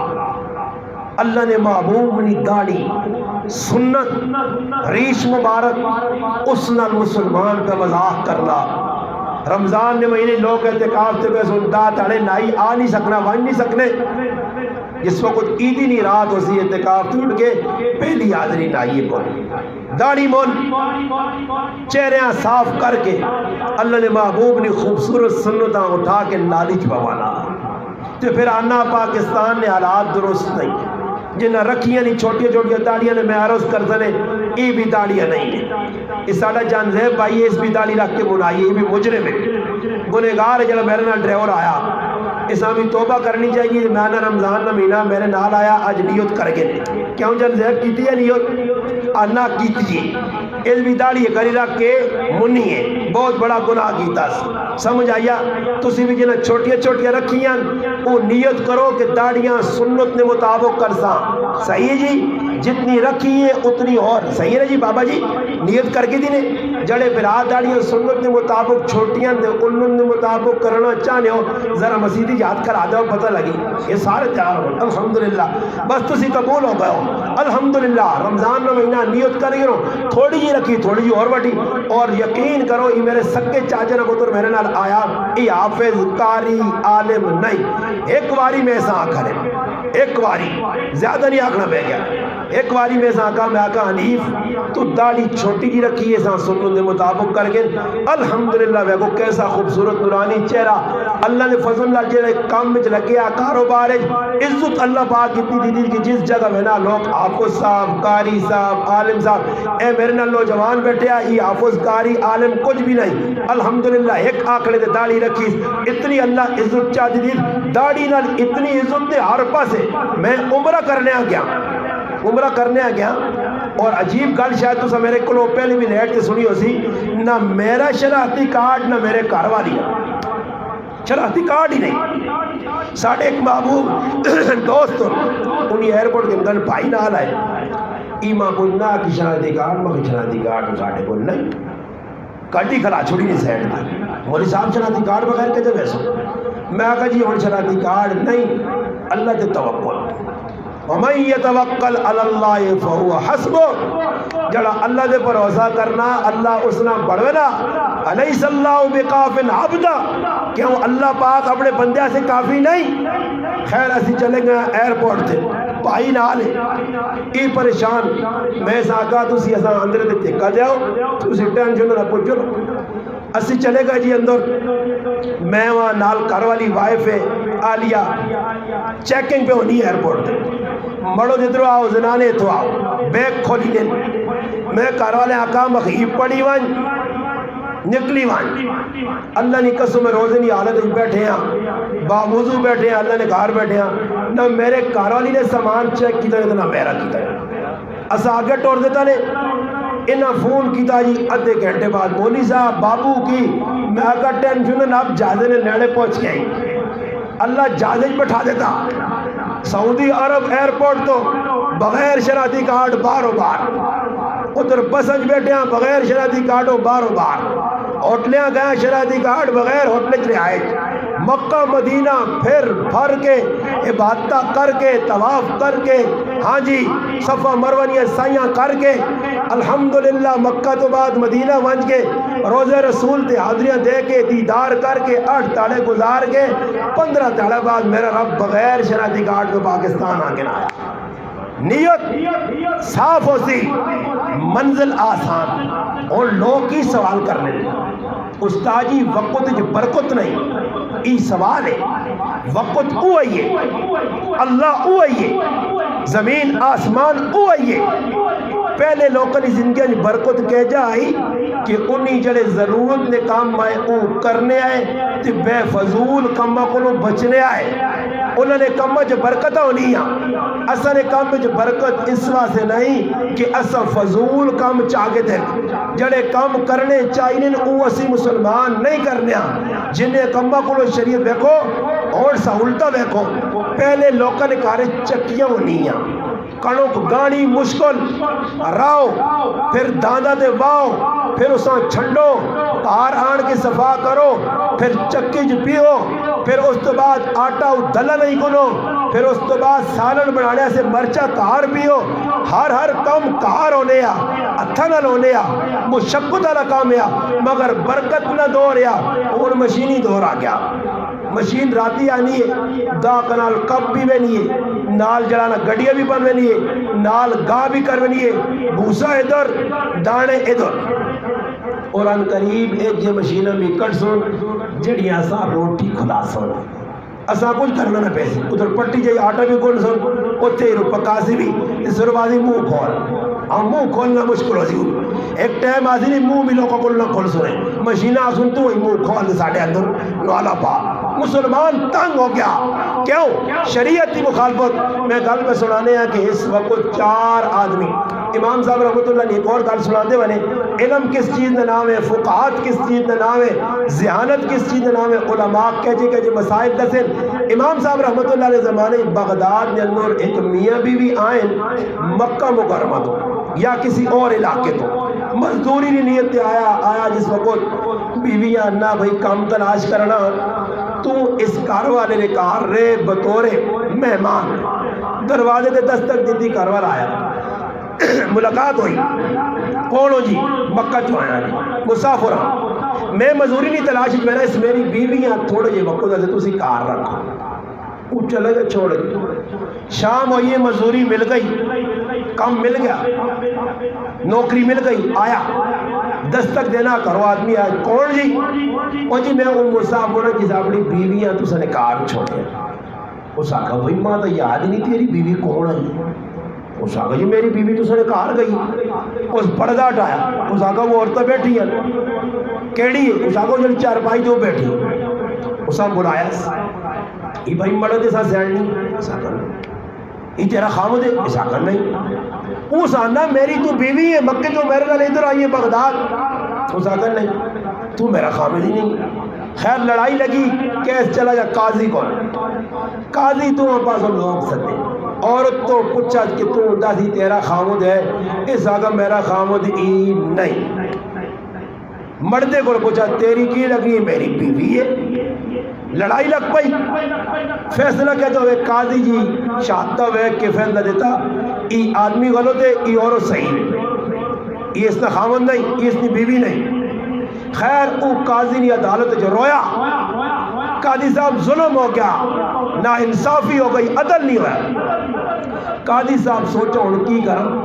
اللہ نے محبوب نی داڑھی سنت ریش مبارک اس نال مسلمان کا مذاق کرنا رمضان کے مہینے لوگ اعتکاف سے بے سنتا تڑے نائی آ نہیں سکنا ون نہیں سکنے. جس وقت عیدی نہیں رات اسی اعتکاف توڑ کے پہلی حاضری نائی کو داڑھی مون چہرے صاف کر کے اللہ نے محبوب نے خوبصورت سنتاں اٹھا کے نالی چ پوانا. تو پھر آنا پاکستان نے حالات درست نہیں جنہ رکھیاں نہیں چھوٹی چھوٹی داڑیاں نے میں عرض کرتے ہیں یہ بھی داڑیاں نہیں ہیں. یہ ساڈا جان زیب بھائی ہے اس بھی داڑھی رکھ کے بنائی یہ بھی مجرم ہے گنہگار ہے. جب میرے نال ڈرائیور آیا اس بھی توبہ کرنی چاہیے. میں نہ رمضان نہ مہینہ میرے نال آیا اج نیت کر کے کیوں جان زیب کیتی ہے نیت آنا کیتی اس بھی داڑھی کری رکھ کے منی ہے بہت بڑا گناہ کیتا. سمجھ آیا تسی بھی جنہیں چھوٹیاں چھوٹیاں رکھیاں وہ نیت کرو کہ داڑیاں سنت نے مطابق کرساں. صحیح ہے جی جتنی رکھی ہے اتنی اور صحیح ہے جی بابا جی نیت کر کے دینے جڑے پھر داڑیاں سنت نے مطابق چھوٹیاں دے انہوں نے مطابق کرنا چاہنے ہو ذرا مسیدی یاد کرا دو پتہ لگی یہ سارے تیار ہو الحمدللہ بس تسی قبول ہو گئے ہو الحمدللہ. رمضان میں مہینہ نیت کر رہی ہو تھوڑی جی رکھی تھوڑی جی اور بڑی اور یقین کرو یہ میرے سکے چاچے نے پتر میرے نال آیا یہ حافظ قاری عالم نہیں ایک واری میں ایسا آنکھا لے ایک واری زیادہ نہیں آنکھنا بہ گیا ایک واری میں ایسا آنکھا میں آنکھا حنیف تو داڑھی چھوٹی جی رکھی ہے ایسا سنن دے مطابق کر کے الحمدللہ میں کو کیسا خوبصورت نورانی چہرہ اللہ نے فضل اللہ جیڑے کام میں لگیا کاروبار عزت اللہ پاک اتنی دی کہ جس جگہ میں نا لوگ حافظ صاحب قاری صاحب عالم صاحب اے میرے نال نوجوان بیٹھے یہ حافظ قاری عالم کچھ بھی نہیں الحمدللہ ایک آنکھڑے دے داڑھی رکھی اتنی اللہ عزت چاہ دی داڑھی نال اتنی عزت دے ہر پاسے. میں عمرہ کرنے آ گیا اور عجیب گل شاید تو میرے کو پہلے بھی لیٹ کے سنی ہو سی نہ میرا شناختی کارڈ نہ میرے گھر والی شناختی کارڈ ہی نہیں. ساڑھے ایک محبوب دوست انہیں ایئرپورٹ کے اندر بھائی نال آئے ایماں کو نہ کی شناختی کارڈ میں شناختی کارڈ ساڑھے کو نہیں کٹی کھلا چھوڑی نہیں سیڈ میں مولی صاحب شناختی کارڈ بغیر کہتے ویسو میں کہا جی ہوں شناختی کارڈ نہیں اللہ کے توکل وَمَن يَتَوَكَّلْ عَلَى اللَّهِ فَهُوَ حَسْبُهُ جڑا اللہ دے بھروسہ کرنا اللہ اس نہ بڑھونا أَلَيْسَ اللَّهُ بِكَافٍ عَبْدًا کیوں اللہ پاک اپنے بندے سے کافی نہیں. خیر اسی چلیں گے ایئرپورٹ سے بھائی نال ای پریشان میں ساکا تسی اساں اندر تے ٹکا جاؤ تسی ٹینشن نہ پوچھو اسی چلے گئے جی اندر میں وہاں نال گھر والی وائف ہے آلیا چیکنگ پہ ہونی ایئرپورٹ مڑو جدرو آؤ زنانے تو آؤ بیگ کھولی لیں میں گھر والے آقا مخیب پڑی وان نکلی وان اللہ نے قسم روزے نہیں حالت بیٹھے ہیں باوضو بیٹھے ہیں اللہ نے گھر بیٹھے ہیں نہ میرے گھر والی نے سامان چیک کیتا نہ میرا کیتا اسا آگے ٹور دیتا نے انہاں فون کیتا جی ادھے گھنٹے بعد مولوی صاحب بابو کی میں اگر ٹینشن اب جہازے نے نیڑے پہنچ گئی اللہ جہازے بٹھا دیتا سعودی عرب ایئرپورٹ تو بغیر شناختی کارڈ بارو بار ادھر بسنج بیٹھے ہیں بغیر شناختی کارڈوں بارو بار ہوٹلیاں گئے شناختی کارڈ بغیر ہوٹل چلے آئے مکہ مدینہ پھر پھر کے عبادت کر کے طواف کر کے ہاں جی صفا مروہ سائیاں کر کے الحمدللہ مکہ تو بعد مدینہ ونج کے روزے رسول تے حاضریاں دے کے دیدار کر کے 8 تاڑے گزار کے 15 تاڑے بعد میرا رب بغیر شناختی کارڈ کو پاکستان آ کے نہ آیا. نیت صاف ہوتی منزل آسان اور لوگ کی سوال کرنے استاجی وقت جو برکت نہیں ای سوال ہے وقت او آئیے اللہ او آئیے زمین آسمان او آئیے پہلے لوگوں کی زندگی برکت کہہ جائی کہ انہی جڑے ضرورت نے کام آئے او کرنے آئے تے بے فضول کامہ کو بچنے آئے انہوں نے کامہ جو برکتہ ہونی ہیں اصل کام جو برکت اس واسطے نہیں کہ اصل فضول کام چاہے تھے جڑے کام کرنے چاہیے او اسی مسلمان نہیں کرنے جنہیں کامہ کو شریعت دیکھو اور سہولتہ دیکھو پہلے لوگوں نے کارے چکیاں ہونی ہیں کڑک گانی مشکل راؤ پھر داندا دے واؤ پھر اساں چھنڈو کار آن کے صفا کرو پھر چکی جو پیو پھر اس تو بعد آٹا دلہ نہیں کنو پھر اس تو بعد سالن بنانے سے مرچا کار پیو ہر کم کار ہونے اتھا نہ ہونے مشقت والا کام مگر برکت نہ دو رہا اور مشینی دور آ گیا مشین راتی آنی ہے دا کنال کپ بھی بنی ہے نال جڑانا گڑیاں بھی بن بنی ہے نال گاہ بھی کر بنی ہے بھوسا ادھر دانے ادھر اور ان قریب ایک جے مشینہ بھی کٹ سن جڑیاں سا روٹی کھلا سن اسا کچھ کرنا نہ پیسے ادھر پٹی جائی آٹا بھی کھول سن اتھے ہی پکاسی بھی سر بازی منہ کھول ہم منہ کھولنا مشکل ہو سی ایک ٹائم آسی نہیں منہ بھی لوگوں کھولنا کھول سنے مشینہ سن تو وہی منہ کھول دے ساڑھے اندر نوالا پا مسلمان تنگ ہو گیا کیوں شریعت کی مخالفت میں گل میں سنانے ہیں کہ اس وقت 4 آدمی امام صاحب رحمۃ اللہ نے ایک اور گل سناتے بنے علم کس چیز کا نام ہے فقہات کس چیز کا نام ہے ذہانت کس چیز کا نام ہے علماء کہ مسائل دسن امام صاحب رحمۃ اللہ علیہ زمانے بغداد کے اندر ایک میاں بیوی آئیں مکہ مکرمہ تو یا کسی اور علاقے تو مزدوری کی نیت سے آیا جس وقت بیویاں نہ بھائی کام تلاش کرنا تو اس گھر والے نے کار رے بطور مہمان دروازے تے دستک دیتی گھر والا آیا ملاقات ہوئی کون ہو جی مکہ چو آیا جی مسافر ہوں میں مزدوری نہیں تلاش میں اس میری بیویاں تھوڑے جے وقت سے تسی کار رکھو وہ چلے گئے چھوڑ گئے شام ہوئی مزدوری مل گئی کم مل گیا نوکری مل گئی آیا دستک دینا کرو آدمی آیا کون جی وہ جی میں وہ مسافر جس اپنی بیویاں تو سنے کار چھوڑے اس آقا بھئی ماں تو یاد نہیں تیری بیوی کون ہے اس آقا جی میری بیوی تو سنے کار گئی اس پردہ ہٹایا اس آقا وہ عورتیں بیٹھی ہیں کیڑی ہے اس آقا جو 4 پائی جو بیٹھی اس آقا بلایا یہ بھائی مڑے دے ساتھ زیادہ نہیں اس آقا یہ تیرا خامد ہے اس آقا نہیں اس آنا میری تو بیوی ہے مکہ جو میرے نال ادھر آئی ہے بغداد اس آقا نہیں تو میرا خامد ہی نہیں خیر لڑائی لگی کیس چلا جا قاضی کون قاضی تو وہاں پاس لوگ سکتے عورت تو پوچھا کہ تو داسی تیرا خامد ہے اس آقا میرا خامد ہی نہیں مردے کو پوچھا تیری کی لگی میری بیوی ہے لڑائی لگ پئی فیصلہ کہتا ہوئے قاضی جی شاہدہ ہوئے کہ فیصلہ دیتا یہ آدمی غلط ہے یہ عورت صحیح ہے یہ اس نے خامد نہیں یہ اس نے بیوی نہیں خیر او قاضی نے عدالت جو رویا قاضی صاحب ظلم ہو گیا نا انصافی ہو گئی عدل نہیں ہوا قاضی صاحب سوچا ان کی کرم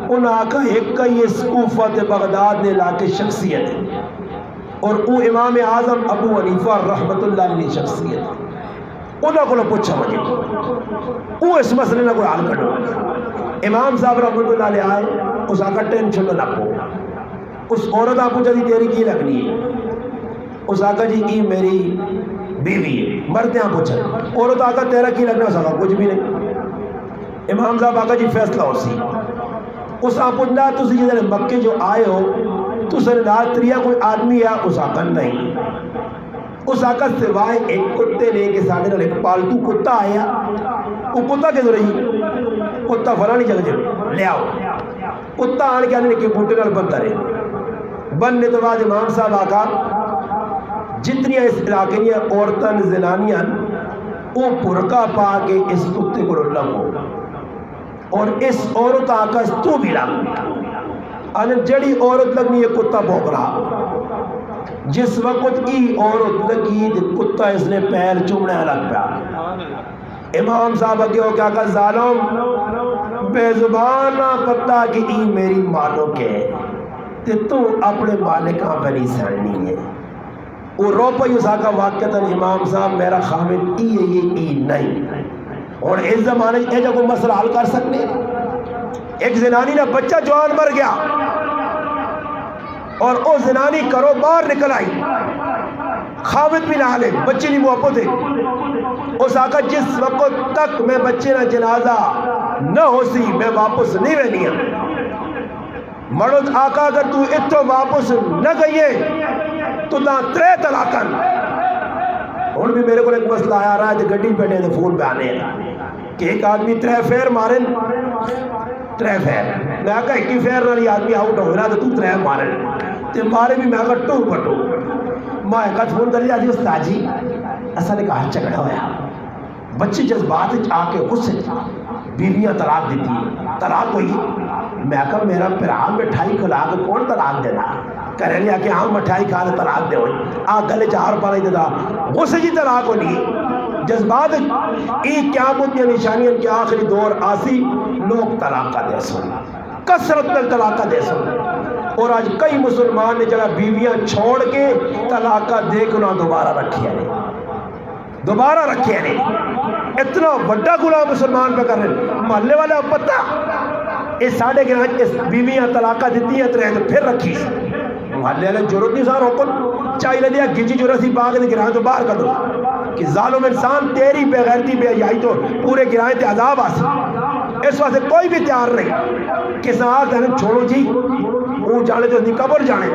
انہوں نے کہا ایک کا یہ کوفہ بغداد نے لا کے شخصیت ہے اور او امام اعظم ابو حنیفہ رحمت اللہ علیہ شخصیت انہوں کو پوچھا مجھے وہ اس مسئلے نے کوئی حل کرو امام صاحب رحمت اللہ علیہ آئے اس آقا ٹینشن نہ لگو اس عورت آپ پوچھا دی تیری کی لگنی ہے اس آقا جی کی میری بیوی ہے مرد آپ پوچھا عورت آقا تیرا کی لگنا اس آقا کچھ بھی نہیں امام صاحب آقا جی فیصلہ ہو سی اس آپ پوچھنا تو جدھر مکے جو آئے ہو تو سر ناتریا کوئی آدمی ہے اس آقا نہیں اس آقا سوائے ایک کتے نے کہ ساتھ ایک پالتو کتا آیا وہ کتا کدھر رہی کتا فلانی جگہ جب لے آؤ کتا آن کے آنے کہ بوٹے نال بنتا رہے بننے تو بعد امام صاحب آقا جتنی اس علاقے میں عورتاں زنانیاں وہ پرکا پا کے اس کتے کو لگو اور اس عورت آقا تو بھی لگ ان جڑی عورت لگنی ہے کتا بھوک رہا جس وقت کی عورت لگی کتا اس نے پیر چومنے لگ پیا امام صاحب اگے ہو کیا کہا ظالم بے زبانہ پتہ کہ ای میری مالو کے تے تو اپنے مالک کہاں پر نہیں سڑنی ہے وہ رو پئی اس آقا واقعتا امام صاحب میرا خامد ای ہے یہ ای نہیں اور اس زمانے یہ جو کوئی مسئلہ حل کر سکتے ایک زنانی نے بچہ جوان مر گیا اور وہ زنانی کرو باہر نکل آئی خامد بھی نہ لے بچے نہیں محبت ہے اس آقا جس وقت تک میں بچے نہ جنازہ نہ ہو سی میں واپس نہیں رہنی مرد آقا اگر تو اتو واپس نہ گئیے تو نہ 3 طلاقن اور بھی میرے کو ایک مسئلہ آیا رہا ہے گڈی بیٹھے فون پہ آنے کہ ایک آدمی 3 پھیر مارن 3 فیر میں کہا 1 فیر والی آدمی آؤٹ ہونا تو تو 3 مارے تے مارے بھی میں کہا ٹو پٹو میں کہا فون کر لیا جی استاد جی اصل نے کہا جھگڑا ہوا بچے جذبات آ کے غصے بیویاں طلاق دیتی ہیں طلاق ہوئی میں کہا میرا پھرا مٹھائی کھلا کے کون طلاق دینا کرے لیا کہ ہاں مٹھائی کھا لے طلاق دے ہوئی آ گلے 4 پالا ہی دا غصے جی طلاق ہونی جذبات ایک قیامت یا نشانیاں کے آخری دور آسی لوگ طلاق کا دے سن کثرت میں طلاق کا دے سن اور آج کئی مسلمان نے جگہ بیویاں چھوڑ کے طلاق کا دے کے دوبارہ رکھیا نہیں اتنا بڑا گناہ مسلمان پہ کر رہے محلے والے اب پتہ اس ساڑھے گرانج اس بیویاں طلاقہ دیتی ہیں تو پھر رکھی محلے والے ضرورت نہیں سار حکم چاہیے لیا گجی جرسی باغ نے گران تو باہر کر دو کہ ظالم انسان تیری بے غیرتی بے حیائی تو پورے گرائیں تے عذاب آسی اس واسطے کوئی بھی تیار نہیں کہ ساتھ چھوڑو جی وہ جانے تو نہیں قبر جانے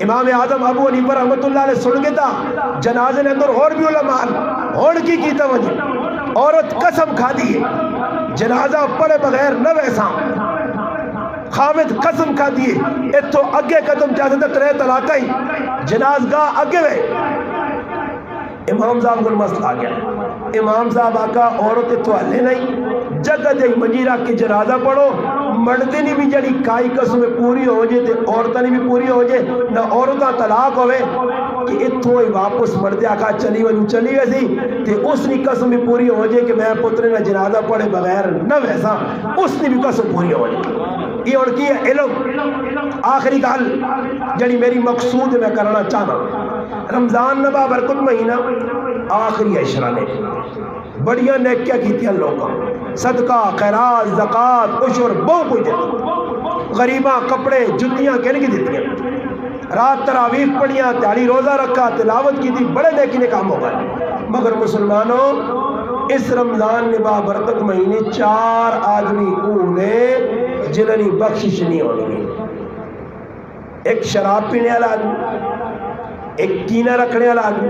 امام اعظم ابو حنیفہ رحمۃ اللہ علیہ سن کے تھا جنازے نے اندر اور بھی علماء ہون کی توجہ عورت قسم کھا دی جنازہ پڑے بغیر نہ ویسا خامد قسم کھا دیے اتو اگے قدم چاہتے تھے 3 طلاق ہی جنازگاہ اگے وے امام صاحب کو مسئلہ آ گیا امام صاحب آقا عورت اتو ہلے نہیں جگہ دے منجیرہ کی جنازہ پڑھو مردے نہیں بھی جڑی کائی قسم پوری ہو جائے تے عورتیں نہیں بھی پوری ہو جائے نہ عورتاں طلاق ہوئے کہ اتھو ہی واپس مردے آقا چلی ویسی تے اس نے قسم بھی پوری ہو جائے کہ میں پترے نہ جنازہ پڑھے بغیر نہ ویسا اس نے بھی قسم پوری ہو جائے یہ اور کی ہے علم آخری گال جڑی میری مقصود میں کرنا چاہنا رمضان نبا برکت مہینہ آخری عشرہ نے بڑیاں نیکیاں کیتیاں لوگاں صدقہ خیرات زکوٰۃ عشر بہت کچھ دیتے غریباں کپڑے جتیاں کہنے کی دیتی ہیں رات تراویح پڑھیاں تیاری روزہ رکھا تلاوت کی تھی بڑے نیکی نے کام ہو گئے مگر مسلمانوں اس رمضان نبا برکت مہینے 4 آدمی اونے جنہی بخشش نہیں ہونی ایک شراب پینے والا آدمی ایک کینہ رکھنے والا آدمی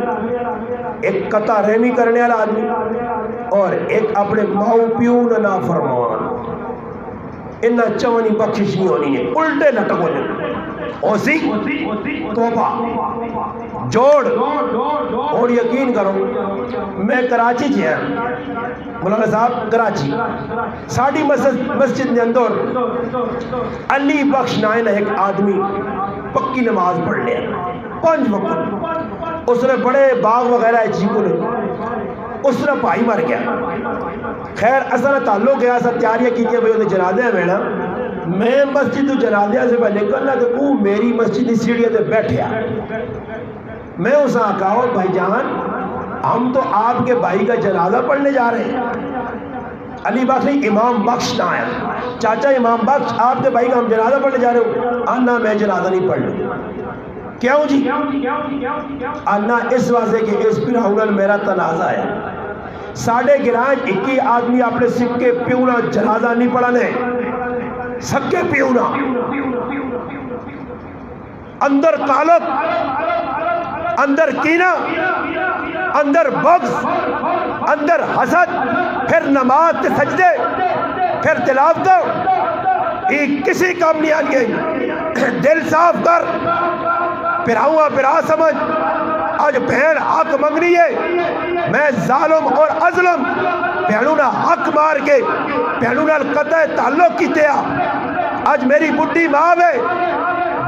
ایک قطع رحمی کرنے والا آدمی اور ایک اپنے ماؤ پیو نہ فرمان انہا چونی بخشش نہیں ہونی ہے الٹے لٹکو لیں اوسی توبہ جوڑ اور یقین کرو میں کراچی جی ہیں مولانا صاحب کراچی ساڑھی مسجد نے اندر علی بخش نائن ایک آدمی پکی نماز پڑھ لیا 5 وقت اس نے بڑے باغ وغیرہ ہے چیکو نے اس نے بھائی مر گیا خیر اصلا تعلق گیا سا تیاریاں کی تھی بھائی انہیں جنازے ہیں میڈا میں مسجد جنازیہ سے پہلے نکلنا تو وہ میری مسجد کی سیڑھیاں سے بیٹھیا میں اسے کہا بھائی جان ہم تو آپ کے بھائی کا جنازہ پڑھنے جا رہے ہیں علی بخش نہیں امام بخش نہ آیا چاچا امام بخش آپ کے بھائی کا ہم جنازہ پڑھنے جا رہے ہو آنا میں جنازہ نہیں پڑھ لوں کیوں جی آنا اس واسطے کہ اس پھر میرا تنازع ہے ساڑھے گرانج 21 آدمی اپنے سکے پیونا جنازہ نہیں پڑھانے سکے پیونا اندر کالب اندر کینہ اندر بغض اندر حسد پھر نماز تے سجدے پھر تلاوت یہ کسی کام نہیں آنی ہے دل صاف کر پھرا سمجھ آج بہن حق منگنی ہے میں ظالم اور ازلم بہنونا حق مار کے بہنونا قطع تعلق کی تیا آج میری بڈی ماں ہے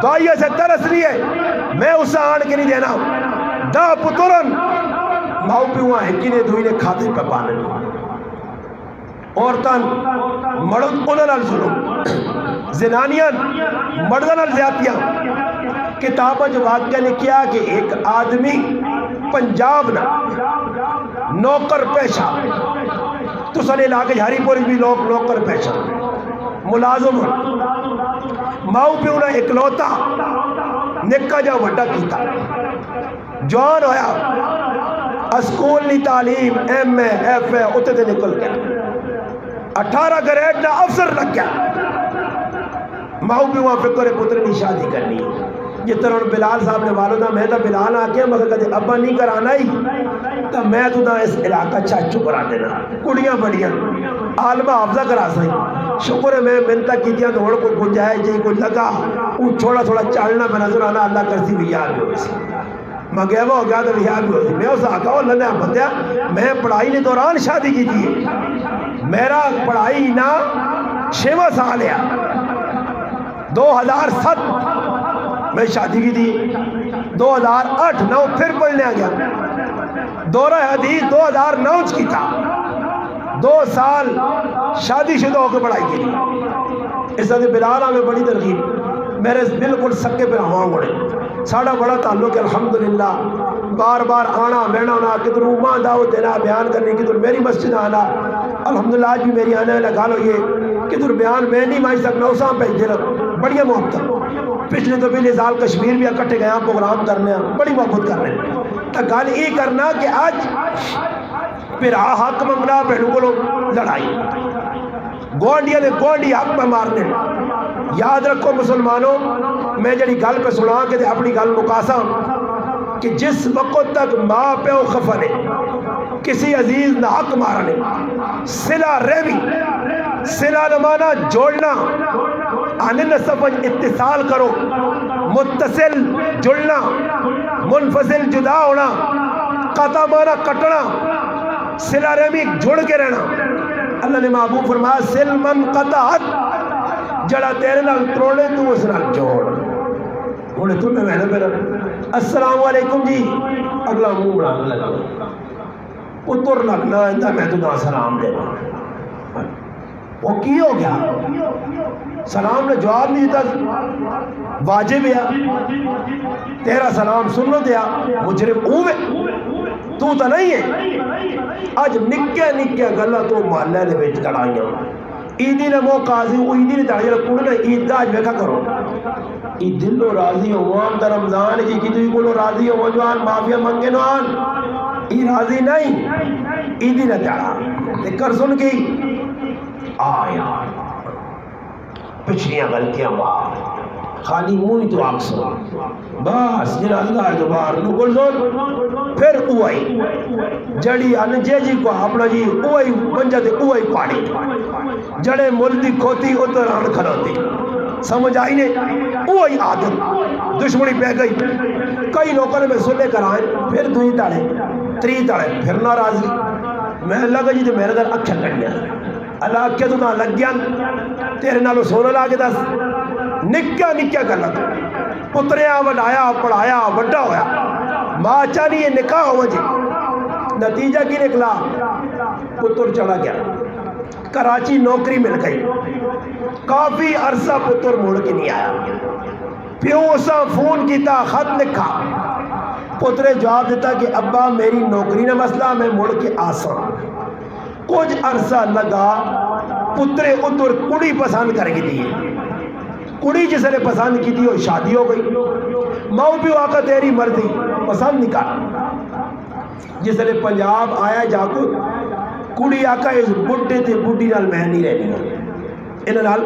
دعائیہ سے ترس رہی ہے میں اسے آن کے نہیں دینا دا پترن ماؤ پیوہاں ہکینے دوئینے کھاتے پہ پانے عورتان مرد انہوں ظلم زنانیاں مردن زیادتیاں کتابہ جو واقعہ نے کیا کہ ایک آدمی پنجاب نہ نوکر پیشہ تو سنے علاقے ہری پوری بھی لوگ نوکر پیشہ ملازم ماؤ پہ انہیں اکلوتا نکا جا وڈا کیتا جوان ہویا اسکولی تعلیم ایم اے ایف اے اتے دے نکل گیا 18 گریڈ نہ افسر لگ گیا ماؤ پہ وہاں فکر پتر نہیں شادی کرنی جس طرح بلال صاحب نے والدہ میں تو بلال آ کے مگر کدے ابا نہیں کرانا ہی تو میں تو اس علاقہ چاچو کرا دینا کڑیاں بڑیاں عالمہ حافظہ کرا سائیں شکر ہے میں منتہ کی دیا تو کو گنجائے جی کوئی لگا وہ چھوڑا تھوڑا چالنا میں نظر آنا اللہ کرتی بھی یاد بھی ہوئی میں گیا ہو گیا تو یاد بھی ہوئی میں اس آقا اللہ نے بندیا میں پڑھائی کے دوران شادی کی تھی میرا پڑھائی نہ 6واں سال ہے 2007 میں شادی کی تھی 2008 9 پھر پڑھنے آ گیا دورہ حدیث 2009 کی تھا 2 سال شادی شدہ ہو کے پڑھائی کی تھی اس طرح بلال میں بڑی ترغیب میرے بالکل سکے پہ ہواؤں گڑے ساڑھا بڑا تعلق ہے الحمدللہ بار بار آنا بہنا ہونا کدھر اماں دعوت دینا بیان کرنے کدھر میری مسجد آنا الحمدللہ آج بھی میری آنے والا گال ہوئی ہے کدھر بیان میں نہیں مائی سکنا اساں پہ دل بڑی محبت پچھلے تو پہلے سال کشمیر بھی اکٹھے گیا پروگرام کرنے بڑی محبت کرنے تو گل یہ کرنا کہ آج پھر حق منگنا بہنوں کو لڑائی گوانڈیا نے گوانڈی حق میں مارنے یاد رکھو مسلمانوں میں جڑی گل پہ سنا کے اپنی گل مکاسا کہ جس وقت تک ماں پیو خفا نے کسی عزیز نہ حق مارنے صلہ رحمی صلہ نمانا جوڑنا آنے نصف اتصال کرو متصل جڑنا منفصل جدا ہونا قطع مانا کٹنا صلہ رحمی جڑ کے رہنا اللہ نے محبوب فرمایا سل من قطعت جڑا تیرے نال تروڑے تو اس نال جوڑ انہیں تمہیں میں نے میرا السلام علیکم جی اگلا منہ بڑھانے لگا پتر لگنا ہے میں تو سلام دے وہ کی ہو گیا سلام نے جواب نہیں دیتا واجب ہے تیرا سلام سنو دیا مجرم اوے تو نہیں ہے آج نکے نکے گلا تو محلے دے وچ لڑائیاں عیدی نے موقع آزی وہ عیدی نے تاڑی کڑنے عید دا آج بیکھا کرو عید دلو راضی ہوان دا رمضان کی کتوی کلو راضی ہو جوان معافیا منگے نوان ای راضی نہیں عیدی نے تاڑا دیکھر سن کی آیا پچھلیاں غلطیاں مار خالی منہ تو آگ سو بس جنہ اللہ جو بار نکل زون پھر اوئی جڑی انجے جی کو اپنا جی اوئی منجا دے اوئی پاڑی جڑے ملدی کھوتی اتر آن کھلوتی سمجھ آئی نے اوئی عادت دشمنی پہ گئی کئی لوگوں نے میں سنے کرائیں پھر دوئی تاڑے تری تاڑے پھر ناراضی میں لگا جی تو میرے در اکھا کٹنیا اللہ اکھا تو نہ لگ گیا تیرے نالو سونا لاگے دس نکیا نکیا کر لگا پتریا بڑھایا پڑھایا بڑا ہویا ماں چاہنی یہ نکاح ہو جی نتیجہ کی نکلا پتر چلا گیا کراچی نوکری مل گئی کافی عرصہ پتر موڑ کے نہیں آیا پیو اسا فون کیتا خط لکھا پترے جواب دیتا کہ ابا میری نوکری نہ مسئلہ میں مڑ کے آسان کچھ عرصہ لگا پترے اتر کڑی پسند کر کے دیئے کڑی جس نے پسند کی تھی وہ شادی ہو گئی ماؤ بھی آقا تیری مرضی پسند نکال جس نے پنجاب آیا جا کو کڑی آقا اس بڑھے تھے بڑھی نال میں نہیں رہنی انہوں نال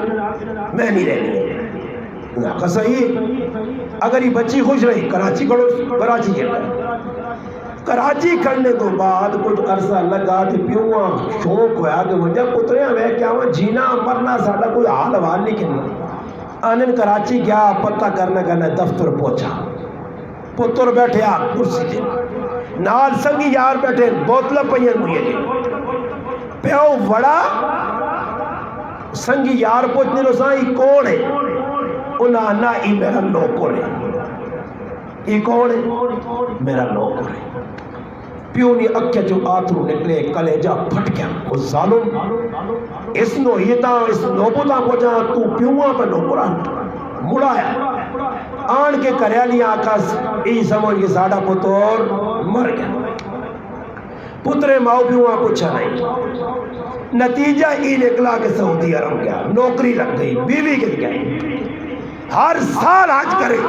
میں نہیں رہنی آقا صحیح اگر یہ بچی خوش رہی کراچی کھڑو کراچی کے کراچی کھڑنے کو بعد کچھ عرصہ لگا کہ پیوہ شوق ہویا کہ مجھے پتریاں میں کیا ہوا جینا مرنا ساڑھا کوئی حال حوال نہیں کرنا آنن کراچی گیا پتہ کرنے دفتر پہنچا پتر بیٹھے آپ کرسی کے نال سنگی یار بیٹھے بوتلہ پہین ہوئی ہے پیو وڑا سنگی یار پہنچنے لو سائی کون ہے انہاں نا ای میرا نوکر ہے ای کون ہے میرا نوکر ہے پیو نے اکھے جو آترو نکلے کلیجہ پھٹ گیا وہ ظالم اس نو ہیتا اس نوبتا کو جا تو پیوہ پہ نوکران مڑا ہے آن کے کریالی آکاس ای سمجھ کے ساڑھا پتور مر گیا پترے ماؤ پیوہ پوچھا نہیں نتیجہ ای نکلا کہ سعودی عرب گیا نوکری لگ گئی بیوی گر گئی ہر سال حج کرے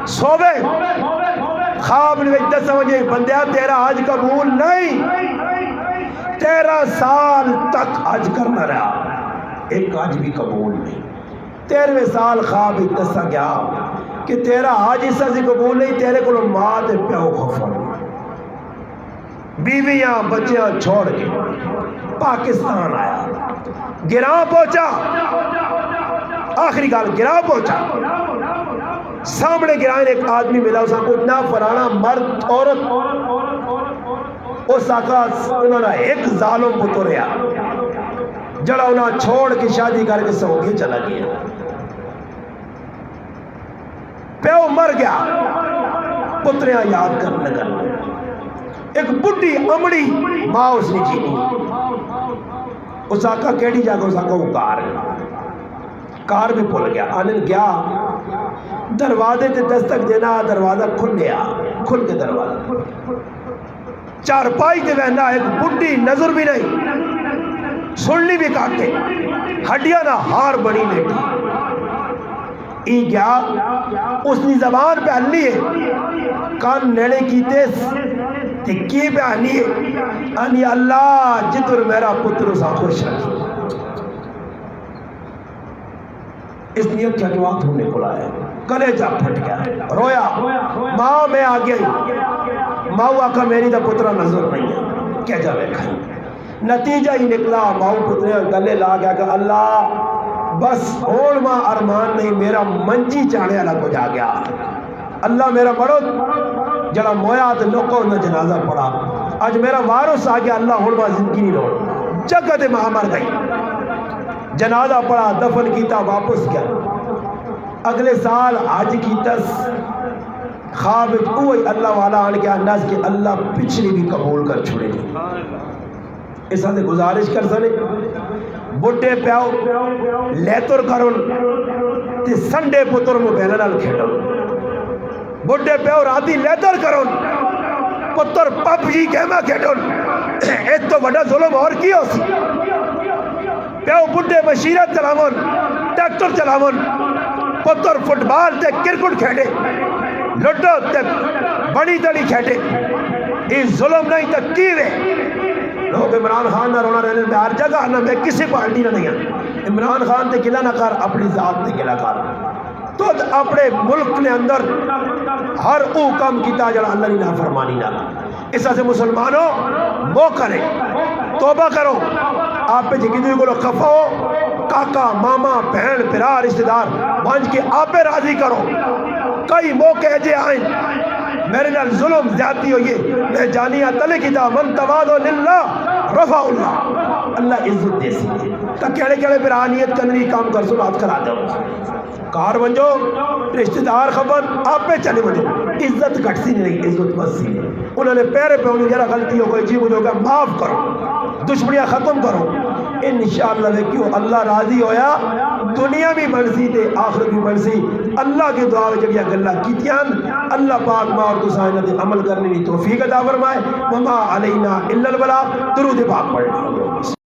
صوبے خواب نے وجدہ سمجھے بندیا تیرا حج قبول نہیں 13 سال تک حج کرنا رہا ایک حج بھی قبول نہیں 13ویں سال خواب دسا گیا کہ تیرا آج حصہ سے قبول نہیں، تیرے کو ماں تے پیو خفا، بیویاں بچیاں چھوڑ کے پاکستان آیا، گراں پہنچا، آخری گال گراں پہنچا، سامنے گرائن ایک آدمی ملا، اس کو اتنا فرانا مرد عورت، اس آقا انہوں نے ایک ظالم پتریا جڑا انہوں چھوڑ کے شادی کر کے سعودی چلا گیا، پیو مر گیا، پتریاں یاد کرنے لگا، ایک بڑی امڑی ماں اس نے جینی، اس آقا کیڑی جاگا، اس آقا وہ کار بھی پھول گیا، آنن گیا دروازے تے دستک دینا، دروازہ کھل گیا، کھل کے دروازہ چارپائی تے بہنا، ایک بڑی نظر بھی نہیں، سننی بھی کاٹے، ہڈیاں نہ ہار بنی لیٹی، ای گیا اس نے زبان پہ آنی ہے، کان نیڑے کیتے تے کی پہ آنی ہے، آنی اللہ جتر میرا پتر اسا خوش رکھ، اس لیے کھٹوات ہونے کو لائے، کلیجہ پھٹ گیا، رویا، ماں میں آ گئی، ماں آقا میری دا پترہ نظر نہیں ہے، کیا جاوے کھائی، نتیجہ ہی نکلا، ماں پترہ گلے لا گیا کہ اللہ بس ہون ماں ارمان نہیں، میرا منجی چاڑے اللہ کو جا گیا، اللہ میرا بڑو جڑا مویا تو لوگوں نے جنازہ پڑا، آج میرا وارث آ گیا، اللہ ہون ماں زندگی نہیں روڑ، جگہ دے ماں مر گئی، جنازہ پڑا، دفن کیتا، واپس گیا، اگلے سال حج کیتس، خواب اوہی اللہ والا آن کے انداز کہ اللہ پچھلی بھی قبول کر چھوڑے، اس حد گزارش کر سنے بڑے پیاؤ لیتر کرن تے سنڈے پتر موبیل نال کھیڈن، بڑے پیاؤ راتی لیتر کرن پتر پب جی گیما کھیڈن، اس تو بڑا ظلم اور کی ہو سی، پیاؤ بڑے بشیرت چلاون، ٹریکٹر چلاون، پتر فٹ بال تے کرکٹ کھیڈے، لڈو تے بڑی تڑی کھیڈے، اس ظلم نہیں تو کی وے، لوگ عمران خان نہ رونا رہنے میں ہر جگہ نہ میں کسی پارٹی نہ نہیں ہے، عمران خان تے گلہ نہ کر، اپنی ذات تے گلہ کر، تو اپنے ملک نے اندر ہر او کام کیتا جڑا اللہ نے نافرمانی نہ، اس سے مسلمانوں وہ کرے، توبہ کرو، آپ پہ جگہ دوئی کو لوگ خفا ہو، کاکا ماما بہن برا رشتہ دار بانج کے آپ پہ راضی کرو، کئی موقع جے آئیں میرے نال ظلم زیادتی ہوئیے، میں جانیہ تلے کیتا من توادو للہ رفع اللہ، اللہ عزت دے سی، تا کیڑے کیڑے پر آنیت کرنی کام کر سو بات کرا دو، کار بنجو رشتہ دار خبر آپ پہ چلے بنجو، عزت کٹ سی نہیں، عزت بس سی نہیں، انہوں نے پیرے پہ انہوں جرا غلطی ہو گئی جی مجھے ہوگا معاف کرو، دشمنیاں ختم کرو، انشاءاللہ دیکھو اللہ راضی ہویا، دنیا بھی بنسی تے آخرت بھی بنسی، اللہ کی دعا جڑیا گلہ کیتیاں، اللہ پاک ماں اور تسائنہ دے عمل کرنے کی توفیق عطا فرمائے، وما علینا الا البلاغ، درود پاک پڑھ